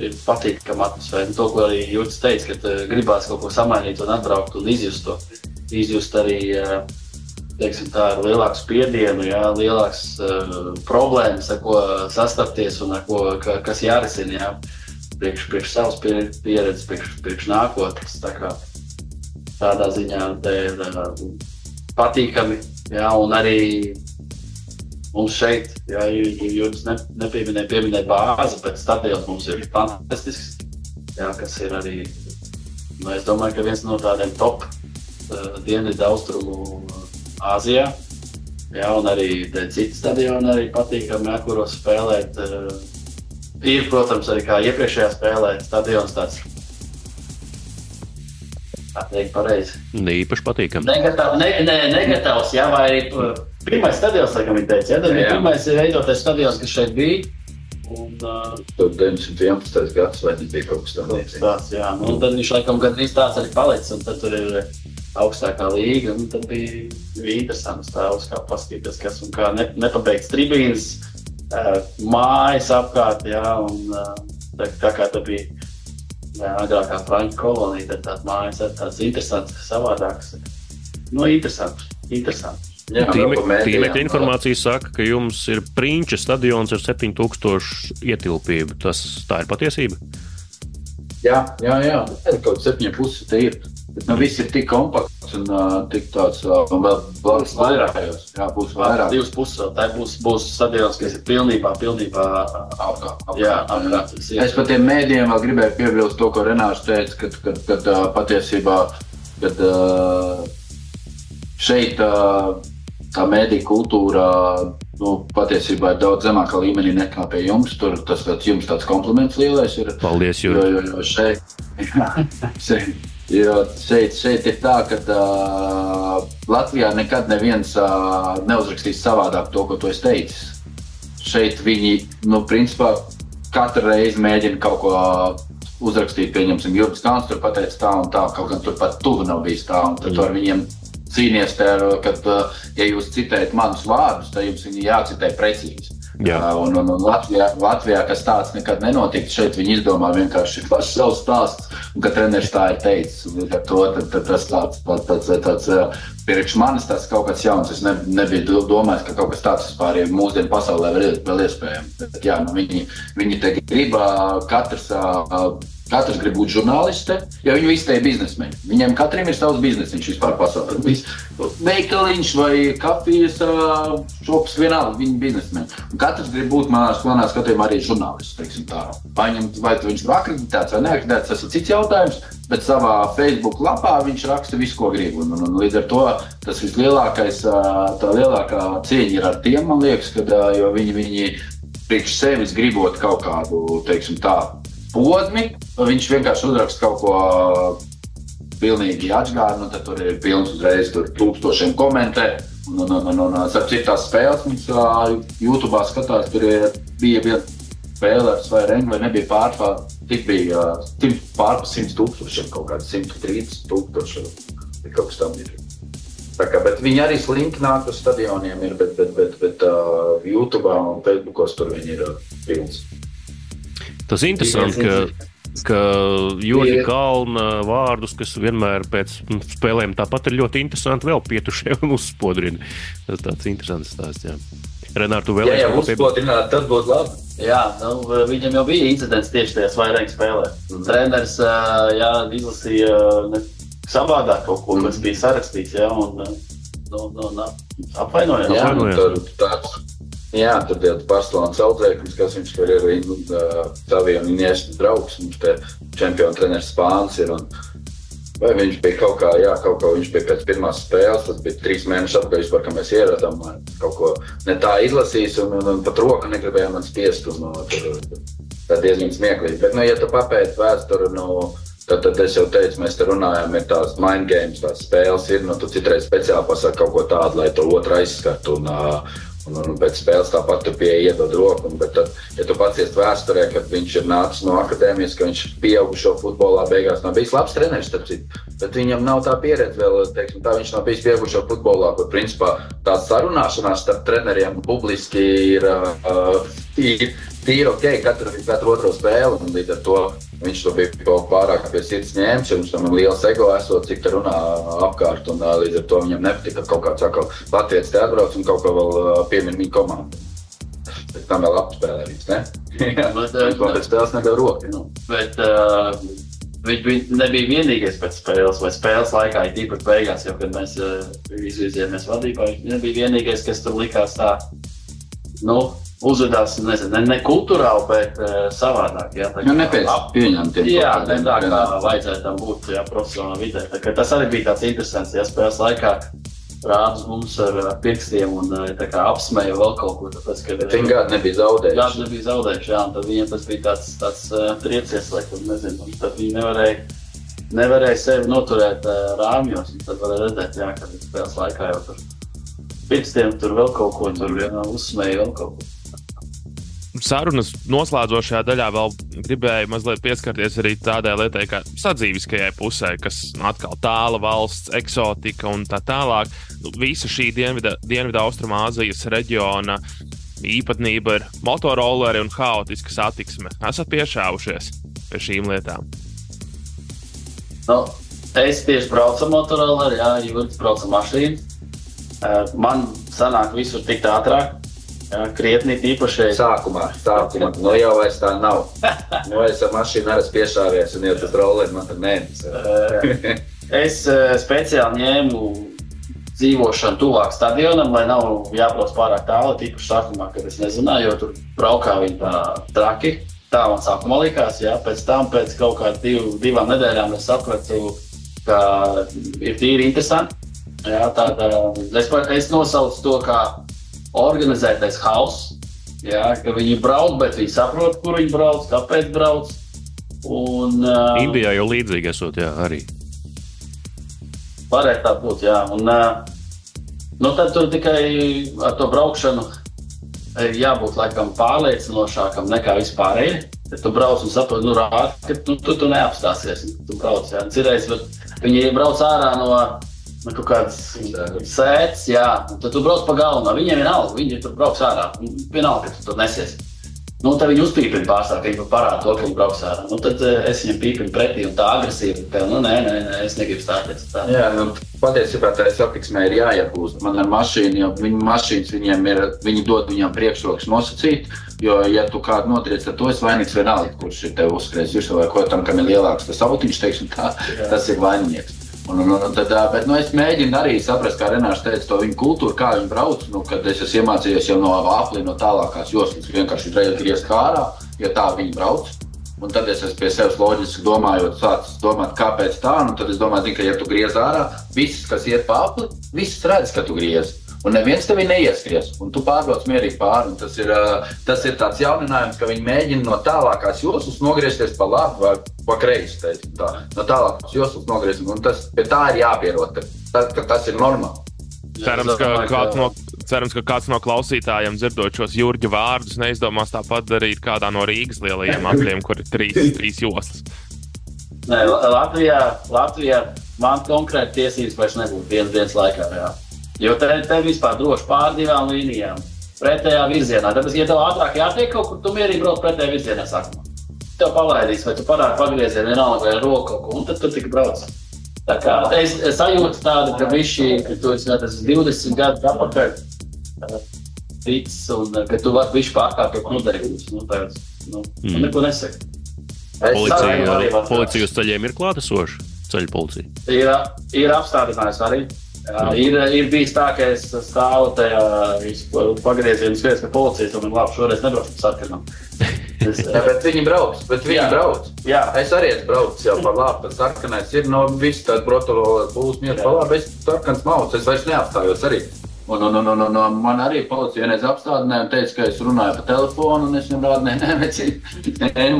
ir patīkama atmosfēra. To, ko arī Jurģis teica, ka gribās kaut ko samainīt un atbraukt un izjust to. Izjust arī, teiksim tā, ar lielāku spiedienu, lielāks problēmas, ar ko sastapties un ar ko, kas jārisina, priekš savas pieredzes, priekš nākotnes. Tā kā tādā ziņā te ir patīkami, un arī mums šeit, Jurģis nepieminēja bāzi, bet stadions mums ir fantastisks, kas ir arī, es domāju, ka viens no tādiem top dienvidu austrumu Āzijā, un arī citi stadioni arī patīkami, kuros spēlēt. Ir, protams, arī kā iepriekšējā spēlē stadions tāds, tā teikt pareizi. Īpaši patīkami. Negatavs, vai arī pirmais stadions, laikam viņi teica, tad bija pirmais veidotais stadions, kas šeit bija. Tur 911. gads vai nebija kaut kas tāds. Un tad viņš laikam gandrīz tāds arī palicis, un tad tur ir augstākā līga, un tad bija interesants tēls, kā paskatīties, kas un kā nepabeigts tribīnas, mājas apkārt, un tā kā tā bija agrākā franču kolonija, tad tāda mājas ir tāds interesants, savādāks. Interesants. Tīmekļa informācija saka, ka jums ir Prinča stadions ar 7000 ietilpību. Tā ir patiesība? Jā. Kaut 7,5 te ir. Bet viss ir tik kompakts un tik tāds un vēl blakus vairākajos. Būs vairāk. 2 puses, tā būs stadions, kas ir pilnībā apkārt. Es par tiem mēdījiem vēl gribēju piebilst to, ko Renārs teica, kad patiesībā, šeit tā mēdīja kultūra patiesībā ir daudz zemākā līmenī nekā pie jums. Tur tas jums tāds kompliments lielais ir. Paldies, Jūri. Jo šeit ir tā, ka Latvijā nekad neviens neuzrakstīs savādāk to, ko tu esi teicis. Šeit viņi, principā, katru reizi mēģina kaut ko uzrakstīt, pieņemsim, Jurgis Kalns tur pateica tā un tā, kaut gan tur pat tuvu nav bijis tā, un tad ar viņiem cīnies te, kad, ja jūs citējat manus vārdus, tad jums viņi jācitē precīzi. Un Latvijā, kas tāds nekad nenotika, šeit viņi izdomā vienkārši paši savus stāstus, un ka treneris tā ir teicis. Ar to tas tāds priekš manis tas kaut kāds jauns. Es nebiju domājis, ka kaut kas tāds vispār ir mūsdienu pasaulē vēl iespējams. Bet jā, viņi te grib, katrs grib būt žurnāliste, jo viņi visi te ir biznesmeņi. Viņiem katram ir savs biznesiņš vispār pasaulē. Veikaliņš vai kafijas šops vienalga, viņi biznesmeņi. Un katrs grib būt manā skatījumā arī žurnālists, teiksim tā. Vai viņš ir akreditēts vai neakreditēts, tas ir cits jautājums, bet savā Facebook lapā viņš raksta visu, ko grib. Un līdz ar to tas tā lielākā cieņa ir ar tiem, man liekas, jo viņi priekš sevis gribot kaut kādu, teiksim tā, posmi, viņš vienkārši uzraksta kaut ko pilnīgi atžgāru, tad tur ir pilns uzreiz tūkstošiem komentē. Starp citās spēles, mums YouTube'ā skatās, tur bija viena spēle ar Svairengu, vai nebija pārpār, tik bija pārpa 100,000, kaut kādi 130,000, kaut kas tam ir. Tā kā, bet viņi arī slinki nāk uz stadioniem ir, bet YouTube'ā un Facebookos tur viņi ir pilns. Tas interesanti, ka Jurģa Kalna vārdus, kas vienmēr pēc spēlēm tāpat ir ļoti interesanti, vēl pietušie un uzspodrina. Tas tāds interesants stāsts, jā. Renār, tu vēlēsi? Jā, uzspodrināt, tad būtu labi. Jā, viņam jau bija incidents tieši tajā Svairenga spēlē. Treneris, izlasīja savādāk kaut ko, kas bija sarakstīts, jā, un apvainoja. Jā, tur bija Barcelonas audzēknis, kas viņš tur ir Xavi un Iniesta draugs, mums te čempionu treneris Spāns ir, vai viņš bija kaut kā viņš bija pēc pirmās spēles, tas bija 3 mēneši atpakaļ vispār, ka mēs ieradām, kaut ko ne tā izlasīs un pat roku negribējām man spiest, tā diezgan smieklīgi. Bet, ja tu papēti vēsturi, tad es jau teicu, mēs te runājam, ir tās mind games, tās spēles ir, tu citreiz speciāli pasaka kaut ko tādu, lai to otru aizskatu un pēc spēles tāpat tu iedod roku, bet tad, ja tu paciest vēsturē, kad viņš ir nācis no akadēmijas, ka viņš pieaugušo futbolā beigās nav bijis labs treneris, bet viņam nav tā pieredze vēl, teiksim, tā viņš nav bijis pieaugušo futbolā, kur principā tās sarunāšanās starp treneriem publiski ir tīri ok, katru otro spēli, un līdz ar to viņš to bija pārāk pie sirds ņēmis, jo viņš tam liels ego esot, cik te runā apkārt, un līdz ar to viņam nepatika kaut kāds atkal latvietis te atbrauc un kaut ko vēl piemin viņa komandu. Bet tam vēl apspēlē viņš, ne? Jā, viņš pēc spēles nedēļ roku. Bet viņš nebija vienīgais pēc spēles, vai spēles laikā ir tīpat beigās, jo, kad mēs izvirzījāmies vadībā, viņš nebija vienīgais, kas tur likās tā, uzvedās, ne kulturāli, bet savādāk. Jā, nepēc pieņemtiem. Jā, tā kā vajadzētu tam būt profesionālā vidē. Tas arī bija tāds interesants, ja spēles laikā rādus mums ar pirkstiem un apsmēja vēl kaut ko. Tāpēc, bet viņi gadu nebija zaudējuši. Gadu nebija zaudējuši, jā, un tad viņiem tas bija tāds triecies, laikam, nezinu, un tad viņi nevarēja sevi noturēt rāmjos, un tad varēja redzēt, jā, ka spēles laikā jau tur pirkstiem tur vēl kaut ko, tur uzsmēja vēl kaut ko. Sarunas noslēdzošajā daļā vēl gribēju mazliet pieskarties arī tādai lietai, kā sadzīviskajai pusē, kas atkal tāla valsts, eksotika un tā tālāk. Visa šī Dienvidu Austrumāzijas reģiona īpatnība ir motorolleri un haotiska satiksme. Esat piešāvušies pie šīm lietām? Es tieši braucu ar motorolleri, jā, Jurgis brauc ar mašīnu. Man sanāk visur tikt ātrāk. Jā, krietni īpaši. Sākumā. Jau vairs tā nav. Es ar mašīnu arī piešāvies un jau tas rolleri man tad nēmas. Es speciāli ņēmu dzīvošanu tuvāk stadionam, lai nav jābrauc pārāk tālu, īpaši sākumā, kad es nezināju, jo tur braukā viņi tā traki. Tā man sākumā likās, jā. Pēc tam, pēc kaut kā divām nedēļām es sapratu, ka ir tīri interesanti. Jā, es nosaucu to kā organizētais hauss, jā, ka viņi brauc, bet viņi saprot, kur viņi brauc, kāpēc brauc. Un, Indijā jau līdzīgi esot, jā, arī. Varētu tā būt, jā. Un, tad tur tikai ar to braukšanu jābūt laikam pārliecinošākam nekā vispārēji. Ja tu brauc un saproti, rādi, ka tu neapstāsies. Tu brauc, jā. Cireiz, viņi brauc ārā no kaut kādas sētas, jā. Tad tu brauc pa galvenā. Viņiem vienalga, viņi tur brauc ārā. Vienalga, ka tu tur nesies. Tad viņi uzpīpina pārstāv, ka viņi parāda to, ka viņi brauks ārā. Tad es viņam pīpinu pretī un tā agresīvi, ka nē, es negribu stāties. Tā. Jā, patiesībā tā satiksmē ir jāiegūst. Man ar mašīnu, jo mašīnas viņi dod viņam priekšrokas nosacīt, jo, ja tu kādu notriec, tad to es vainīgs vienalga, kurš ir tev uzskrējis virsū vai ko tam, kam ir lielāks tas autiņš, teiksim tā, tas ir vaininieks. Bet es mēģinu arī saprast, kā Renārs teica, to viņu kultūru, kā viņi brauc, kad es esmu iemācījies jau no apli, no tālākās joslas, vienkārši griezt kārā, ja tā viņi brauc. Un tad es esmu pie sevis loģiski domājot, sācis domāt, kāpēc tā, un tad es domāju, ka ja tu griez ārā, viss, kas iet pa apli, viss redz, ka tu griezi. Un neviens tevi neieskries, un tu pārbrauc mierīgi pāri. Un tas ir tāds jauninājums, ka viņi mēģina no tālākās joslas nogriezties pa labi vai pa kreisi, teiksim tā. No tālākās joslas nogriezties, un pie tā ir jāpierod, ka tas ir normāli. Cerams, ka kāds no klausītājiem dzirdot šos Jurģa vārdus neizdomās tāpat darīt kādā no Rīgas lielajiem apļiem, kur ir trīs joslas. Nē, Latvijā man konkrēti tiesības vairs nebūtu vienas dienas laikā, jā. Jo te vispār droši pār divām līnijām, pretējā virzienā. Tāpēc, ja tev ātrāk jātiek kaut kur, tu mierīgi brauc pretējā virzienā sākumā. Tev palaidīs, vai tu parādi pagriezienu vienalga vai roku kaut ko, un tad tu tik brauc. Tā kā es sajūtu tādu, ka ka tu esi 20 gadu apakaļ ticis, un ka tu vari viši pārkārtot nodarījumus. Neko nesaka. Policija uz ceļiem ir klātesoša, ceļu policija? Ir apstādinājusi arī. Ir bijis tā, ka es stāvu tajā pagriezienu skries, ka policijas, un labi, šoreiz nebraucu sarkanam. Bet viņi brauc. Jā. Es arī esmu braucis jau par labi, tad sarkanais ir, viss tāds brotolo būs mieru par labi, es sarkans mauc, es vairs neapstājos arī. Un man arī policija vienreiz apstādināja un teica, ka es runāju pa telefonu, un es viņam rādu,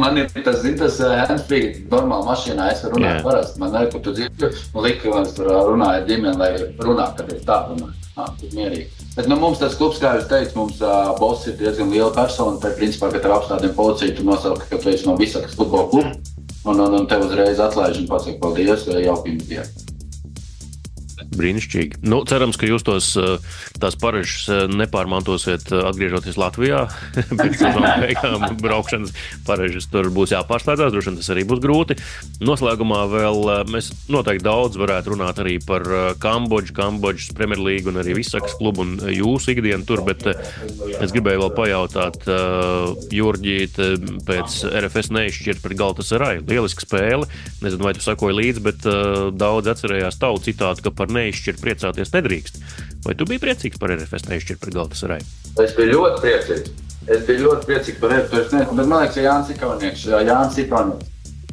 man ir tas handsfree, normāli mašīnā, es varu runāt parasti, man arī, kur tu dzirdi, un lika, man es tur runāju ar ģimeni, lai runā, kad es tā runāju. Tur mierīgi. Bet mums tas klubs, kā jūs teicu, mums boss ir diezgan liela persona, tad principā, kad ar apstādiem policiju, tu nosauki, ka tu esi no Visakas futbola kluba, un tev uzreiz atlaiž un pasaka paldies, jauki jums dienu. Brīnišķīgi. Cerams, ka jūs tās paražas nepārmantosiet atgriežoties Latvijā. Pēc sezonu beigām braukšanas paražas tur būs jāpārslēdzās, droši vien tas arī būs grūti. Noslēgumā vēl mēs noteikti daudz varētu runāt arī par Kambodžas Premjerlīgu un arī Visakas klubu un jūsu ikdienu tur, bet es gribēju vēl pajautāt Jurģīt pēc RFS neizšķirt pret Galatasaray. Lieliska spēle. Nezinu, vai tu sakoji līdzi, bet daudz atcerējās tavu citātu, ka par neizšķirt priecāties nedrīkst. Vai tu biji priecīgs par RFS neizšķirt par Galatasaray? Es biju ļoti priecīgs par RFS, bet man liekas, Jānis Ikonieks.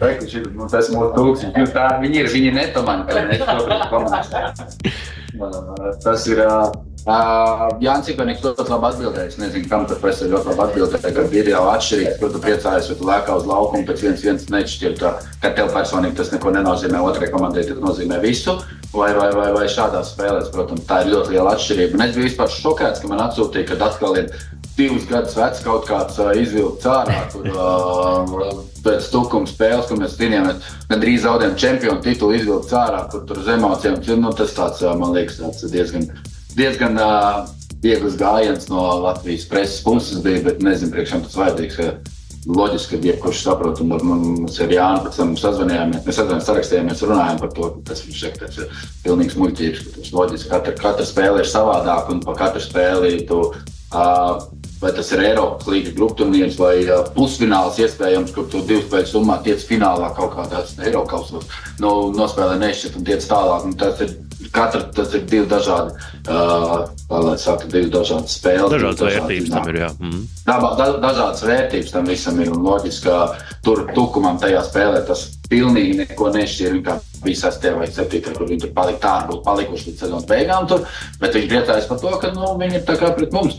Tas ir mūsu tūkstoši. Viņi ir netomani, ka mēs šobrīd komunicējam. Tas ir Jānis Ikonieks ļoti labi atbildējis. Nezinu, kam tad presē ļoti labi atbildēja, kad ir jau atšķirīgs, kur tu priecājies, vai tu lēkā uz laukumu pēc viens neizšķirt, ka tev personīgi tas neko nenozīmē, otrai komandai tas nozīmē visu. Vai šādās spēlēs, protams, tā ir ļoti liela atšķirība. Un es biju vispār šokēts, ka man atsūtīja, kad atkal ir 2 gadus vecs kaut kāds izvilkts ārā, kur pēc tukuma spēles, kur mēs gandrīz zaudējam čempionu titulu izvilkts ārā, kur tur uz emocijām. Tas tāds, man liekas, tāds diezgan viegls gājiens no Latvijas preses puses bija, bet nezinu, priekšām tas vajadzīgs. Loģiski, ka jebkurš saprot, un mums ir Jāni, pēc tam mēs sarakstījāmies, runājām par to, ka tas viņš saka, tas ir pilnīgs muļķības, ka tas loģiski, katra spēle ir savādāk, un pa katru spēli vai tas ir Eiropas līgas grupturnīrs vai pusfināls iespējams, kur tu 2 spēļu summā tiec finālā kaut kādās Eiropausos, nospēlē neizšķirt un tiec tālāk, un tas ir 2 dažādi, dažādas spēles. Dažādas vērtības tam ir, jā. Dažādas vērtības tam visam ir, un loģiski, ka tur tukumam tajā spēlē tas pilnīgi neko nešķir, bija 6. vai 7. kur viņi tur palika tā, būtu palikuši līdz sezonas beigām tur, bet viņi priecājas par to, ka, viņi ir tā kā pret mums,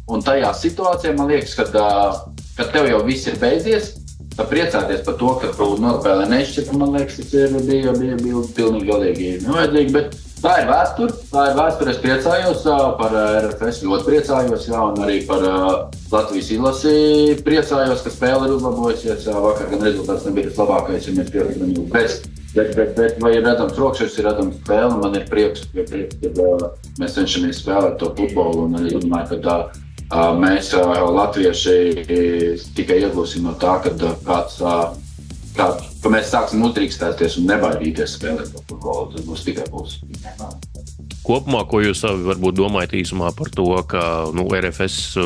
un tajā situācijā man liekas, kad tev jau viss ir beidzies, tad priecāties par to, ka tu nospēlē nešķiet, man liekas, tas bija pilnīgi galīgi nevajadzīgi, bet tā ir vēsture, es priecājos par RFS, ļoti priecājos, un arī par Latvijas izlasi priecājos, ka spēle ir uzlabojusies, vakar gan rezultāts nebija tas labākais, ja mēs piekrītam, bet vai ir redzams rokšķis, ir redzams spēle, man ir prieks, ka mēs cenšamies spēlēt to futbolu, un arī domāju, ka mēs latvieši tikai iegūsim no tā, ka mēs sāksim uzdrīkstēties un nebaidīties spēlēt par futbolu, tas būs tikai būs. Kopumā, ko jūs varbūt domājat īsumā par to, ka RFS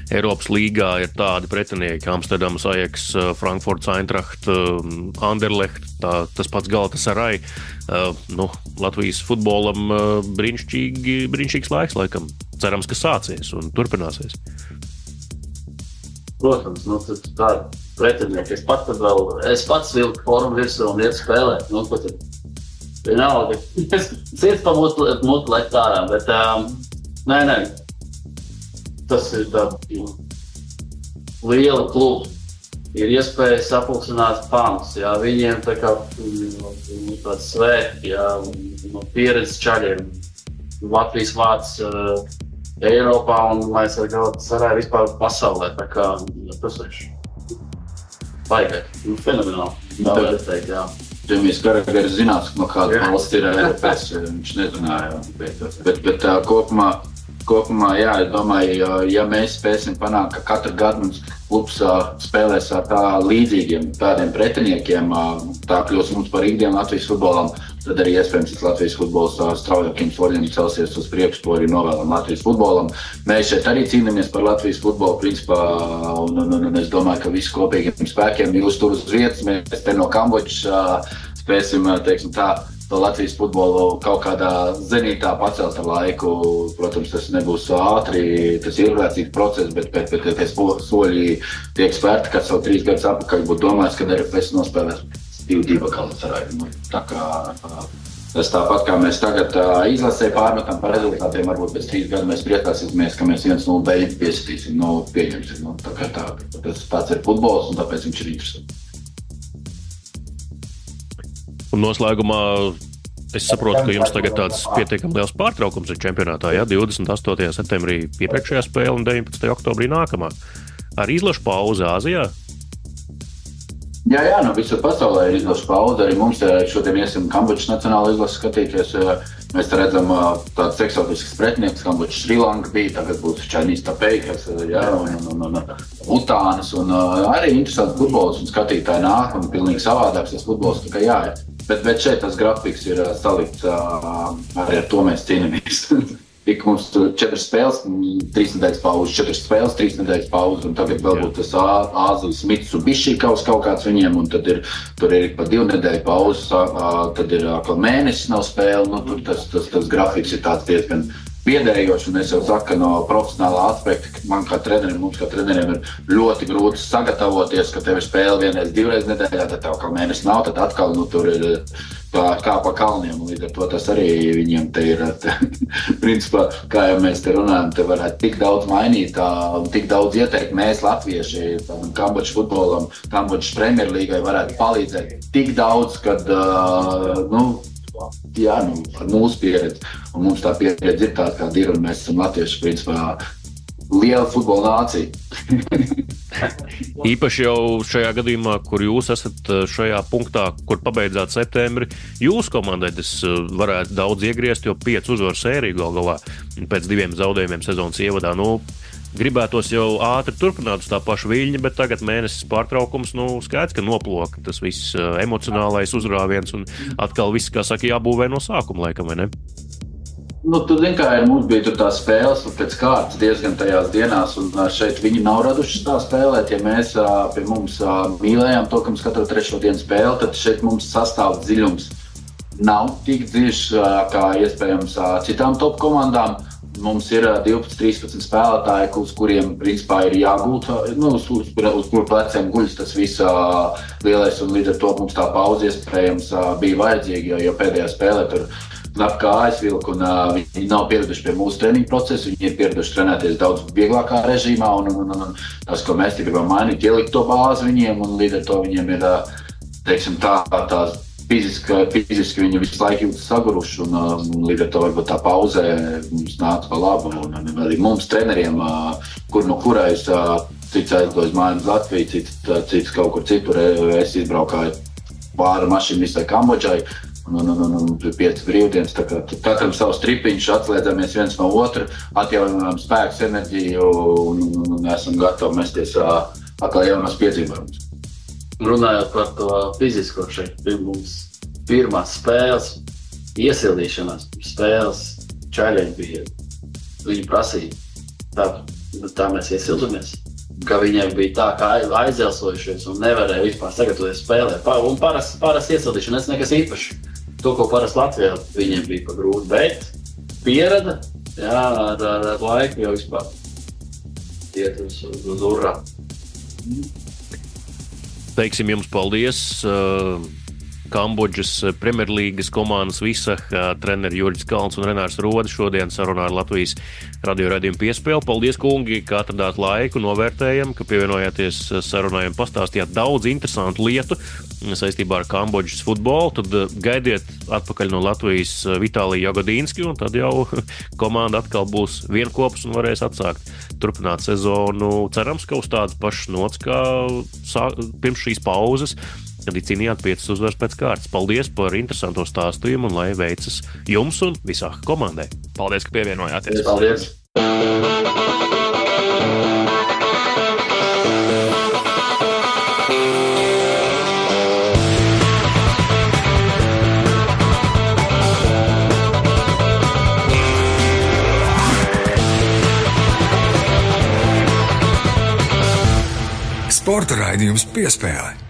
Eiropas līgā ir tādi pretinieki, Amsterdamas Ajax, Frankfurts Eintracht, Anderlecht, tas pats Galatasaray. Latvijas futbolam brīnišķīgs laiks, laikam. Cerams, ka sācies un turpināsies. Protams, tā ir pretinieki. Es pats vilku formu virsū un iet spēlēt. Vienalga. Es ciet pa mutu lekt ārā, bet nē. Tas ir tā liela kluba. Ir iespēja sapulcināt fanus, viņiem tā kā tāds svētki, pieredzes čaļiem. Latvijas vārds Eiropā un mēs ar Galatasaray vispār pasaulē, tā kā tas ir baigāt, fenomenāli. Daudz teikt, Džemijs Karagers zinās, no kāda valsts ir RFS, viņš nezināja, bet kopumā, es domāju, ja mēs spēsim panākt, ka katru gadu mums klubs spēlēs ar tā līdzīgiem tādiem pretiniekiem, tā kļūs mums par ikdienu Latvijas futbolam, tad arī iespējams Latvijas futbols straujākiem soļiem celsies uz priekšu, to arī novēlam Latvijas futbolam. Mēs šeit arī cīnāmies par Latvijas futbolu, principā, un es domāju, ka visi kopīgiem spēkiem jūs tur uz vietas, mēs te no Kambodžas spēsim, teiksim tā, to Latvijas futbolu kaut kādā zenītā pacelt ar laiku. Protams, tas nebūs ātri, tas ir ilglaicīgs process, bet tie soļi tiek spērti, kad savu 3 gadus atpakaļ būtu domājis, kad RFS nospēlēs 2 Galatasaray. Tā kā tas tāpat kā mēs tagad izlasē pārmetam par rezultātiem, varbūt pēc 3 gadu mēs priecāsimies, ka mēs 1-0 beļņu piesitīsim, pieņemsim. Tā kā tāds ir futbols un tāpēc viņš ir interesants. Un noslēgumā es saprotu, ka jums tagad tāds pietiekami liels pārtraukums ir čempionātā, 28. septembrī iepriekšējā spēle un 19. oktobrī nākamā. Ar izlašu pauzi Āzijā? Jā, visur pasaulē ir izlašu pauze. Arī mums šodien iesim Kambodžas nacionālo izlasu skatīties. Mēs redzam tāds eksotisks pretinieks, Kambodžas Šrilanka bija, tagad būs Chinese Taipei, kas un Butānas. Un arī interesants futbols un skatītāji nāk un pilnīgi savādāks tas futbols. Tā kā bet šeit tas grafiks ir salikts, arī ar to mēs cīnāmies. Tik mums 4 spēles, 3 nedēļas pauze, 4 spēles, 3 nedēļas pauze, un tagad vēl būtu tas Āzijas Mitsubishi kaut kāds viņiem, un tad tur ir pa 2 nedēļu pauze, tad ir mēnesis nav spēle, tas grafiks ir tāds diezgan biedējoši, un es jau saku, no profesionālā aspekta, mums kā treneriem ir ļoti grūti sagatavoties, ka tev ir spēle 1-2 nedēļā, tad tev kā mēnesis nav, tad atkal tur ir kā pa kalniem, un līdz ar to tas arī viņiem te ir, principā, kā jau mēs te runājam, te varētu tik daudz mainīt, tik daudz ieteikt mēs, latvieši, Kambodžas futbolam, Kambodžas Premjerlīgai varētu palīdzēt tik daudz, kad, ar mūsu pieredzi, un mums tā pieredze ir tāda, kāda ir, un mēs esam latvieši, principā, liela futbola nācija. Īpaši jau šajā gadījumā, kur jūs esat šajā punktā, kur pabeidzāt septembri, jūsu komandai tas varētu daudz iegriezt, jo 5 uzvaru sēriju galā pēc 2 zaudējumiem sezonas ievadā. Gribētos jau ātri turpināt uz tā paša viļņa, bet tagad mēnesis pārtraukums, skaidrs, ka noploka tas viss emocionālais uzrāviens un atkal viss, kā saka, jābūvē no sākuma laikam, vai ne? Tur mums bija tur tās spēles pēc kārtas diezgan tajās dienās, un šeit viņi nav raduši tā spēlēt. Ja mēs pie mums mīlējām to, ka mums katru 3. dienu spēli, tad šeit mums sastāv dziļums nav tik dziļš kā iespējams citām top komandām. mums ir 12-13 spēlētāji, uz kuriem principā ir jāgūt, uz kuru pleciem guļas tas viss lielais, un līdz ar to mums tā pauze iespējams bija vajadzīga, jo pēdējā spēlē tur knap kā aizvilka, un viņi nav pieraduši pie mūsu treniņu procesu, viņi ir pieraduši trenēties daudz vieglākā režīmā, un tas, ko mēs gribam mainīt, ielikt to bāzi viņiem, un līdz ar to viņiem ir, teiksim, tās fiziski viņi visu laiku jūtas saguruši, un līdz ar to varbūt tā pauzē mums nāca pa labu, un arī mums treneriem, no kurais cits aizdodas māju uz Latviju, cits kaut kur citur, es izbraukāju pāri mašīnu visai Kambodžai, un 5 brīvdienas, tā kā katram savs tripiņš, atslēdzamies viens no otru, atjaunojam spēks, enerģiju, un esam gatavi mesties atkal jaunos piedzīvojumus. Runājot par to fizisko šeit, mums pirmās spēles, iesildīšanās spēles čaļiem bija. Viņi prasīja, tā mēs iesildamies, ka viņiem bija tā, kā aizelsojušies un nevarēja vispār sagatavoties spēlē. Un parasti iesildīšanās nekas īpaši. To, ko parasti Latvijā viņiem bija pa grūti, bet pierada, jā, ar laiku jau vispār iet uz urā. Teiksim jums paldies. Kambodžas Premjerlīgas komandas Visah treneri Juris Kalns un Renārs Rode šodien sarunā ar Latvijas radio raidījumu Piespēli. Paldies, kungi, ka atradāt laiku, novērtējam, ka pievienojāties sarunai un pastāstījāt daudz interesantu lietu saistībā ar Kambodžas futbolu. Tad gaidiet atpakaļ no Latvijas Vitāliju Jagodīnski, un tad jau komanda atkal būs vienkopas un varēs atsākt turpināt sezonu. Cerams, ka uz tādas pašas nots, kā pirms šīs pauzes, kad cīnījāt 5 uzvaras pēc kārtas. Paldies par interesanto stāstījumu un lai veicas jums un Visah komandai. Paldies, ka pievienojāties. Paldies. Sporta raidījums Piespēle.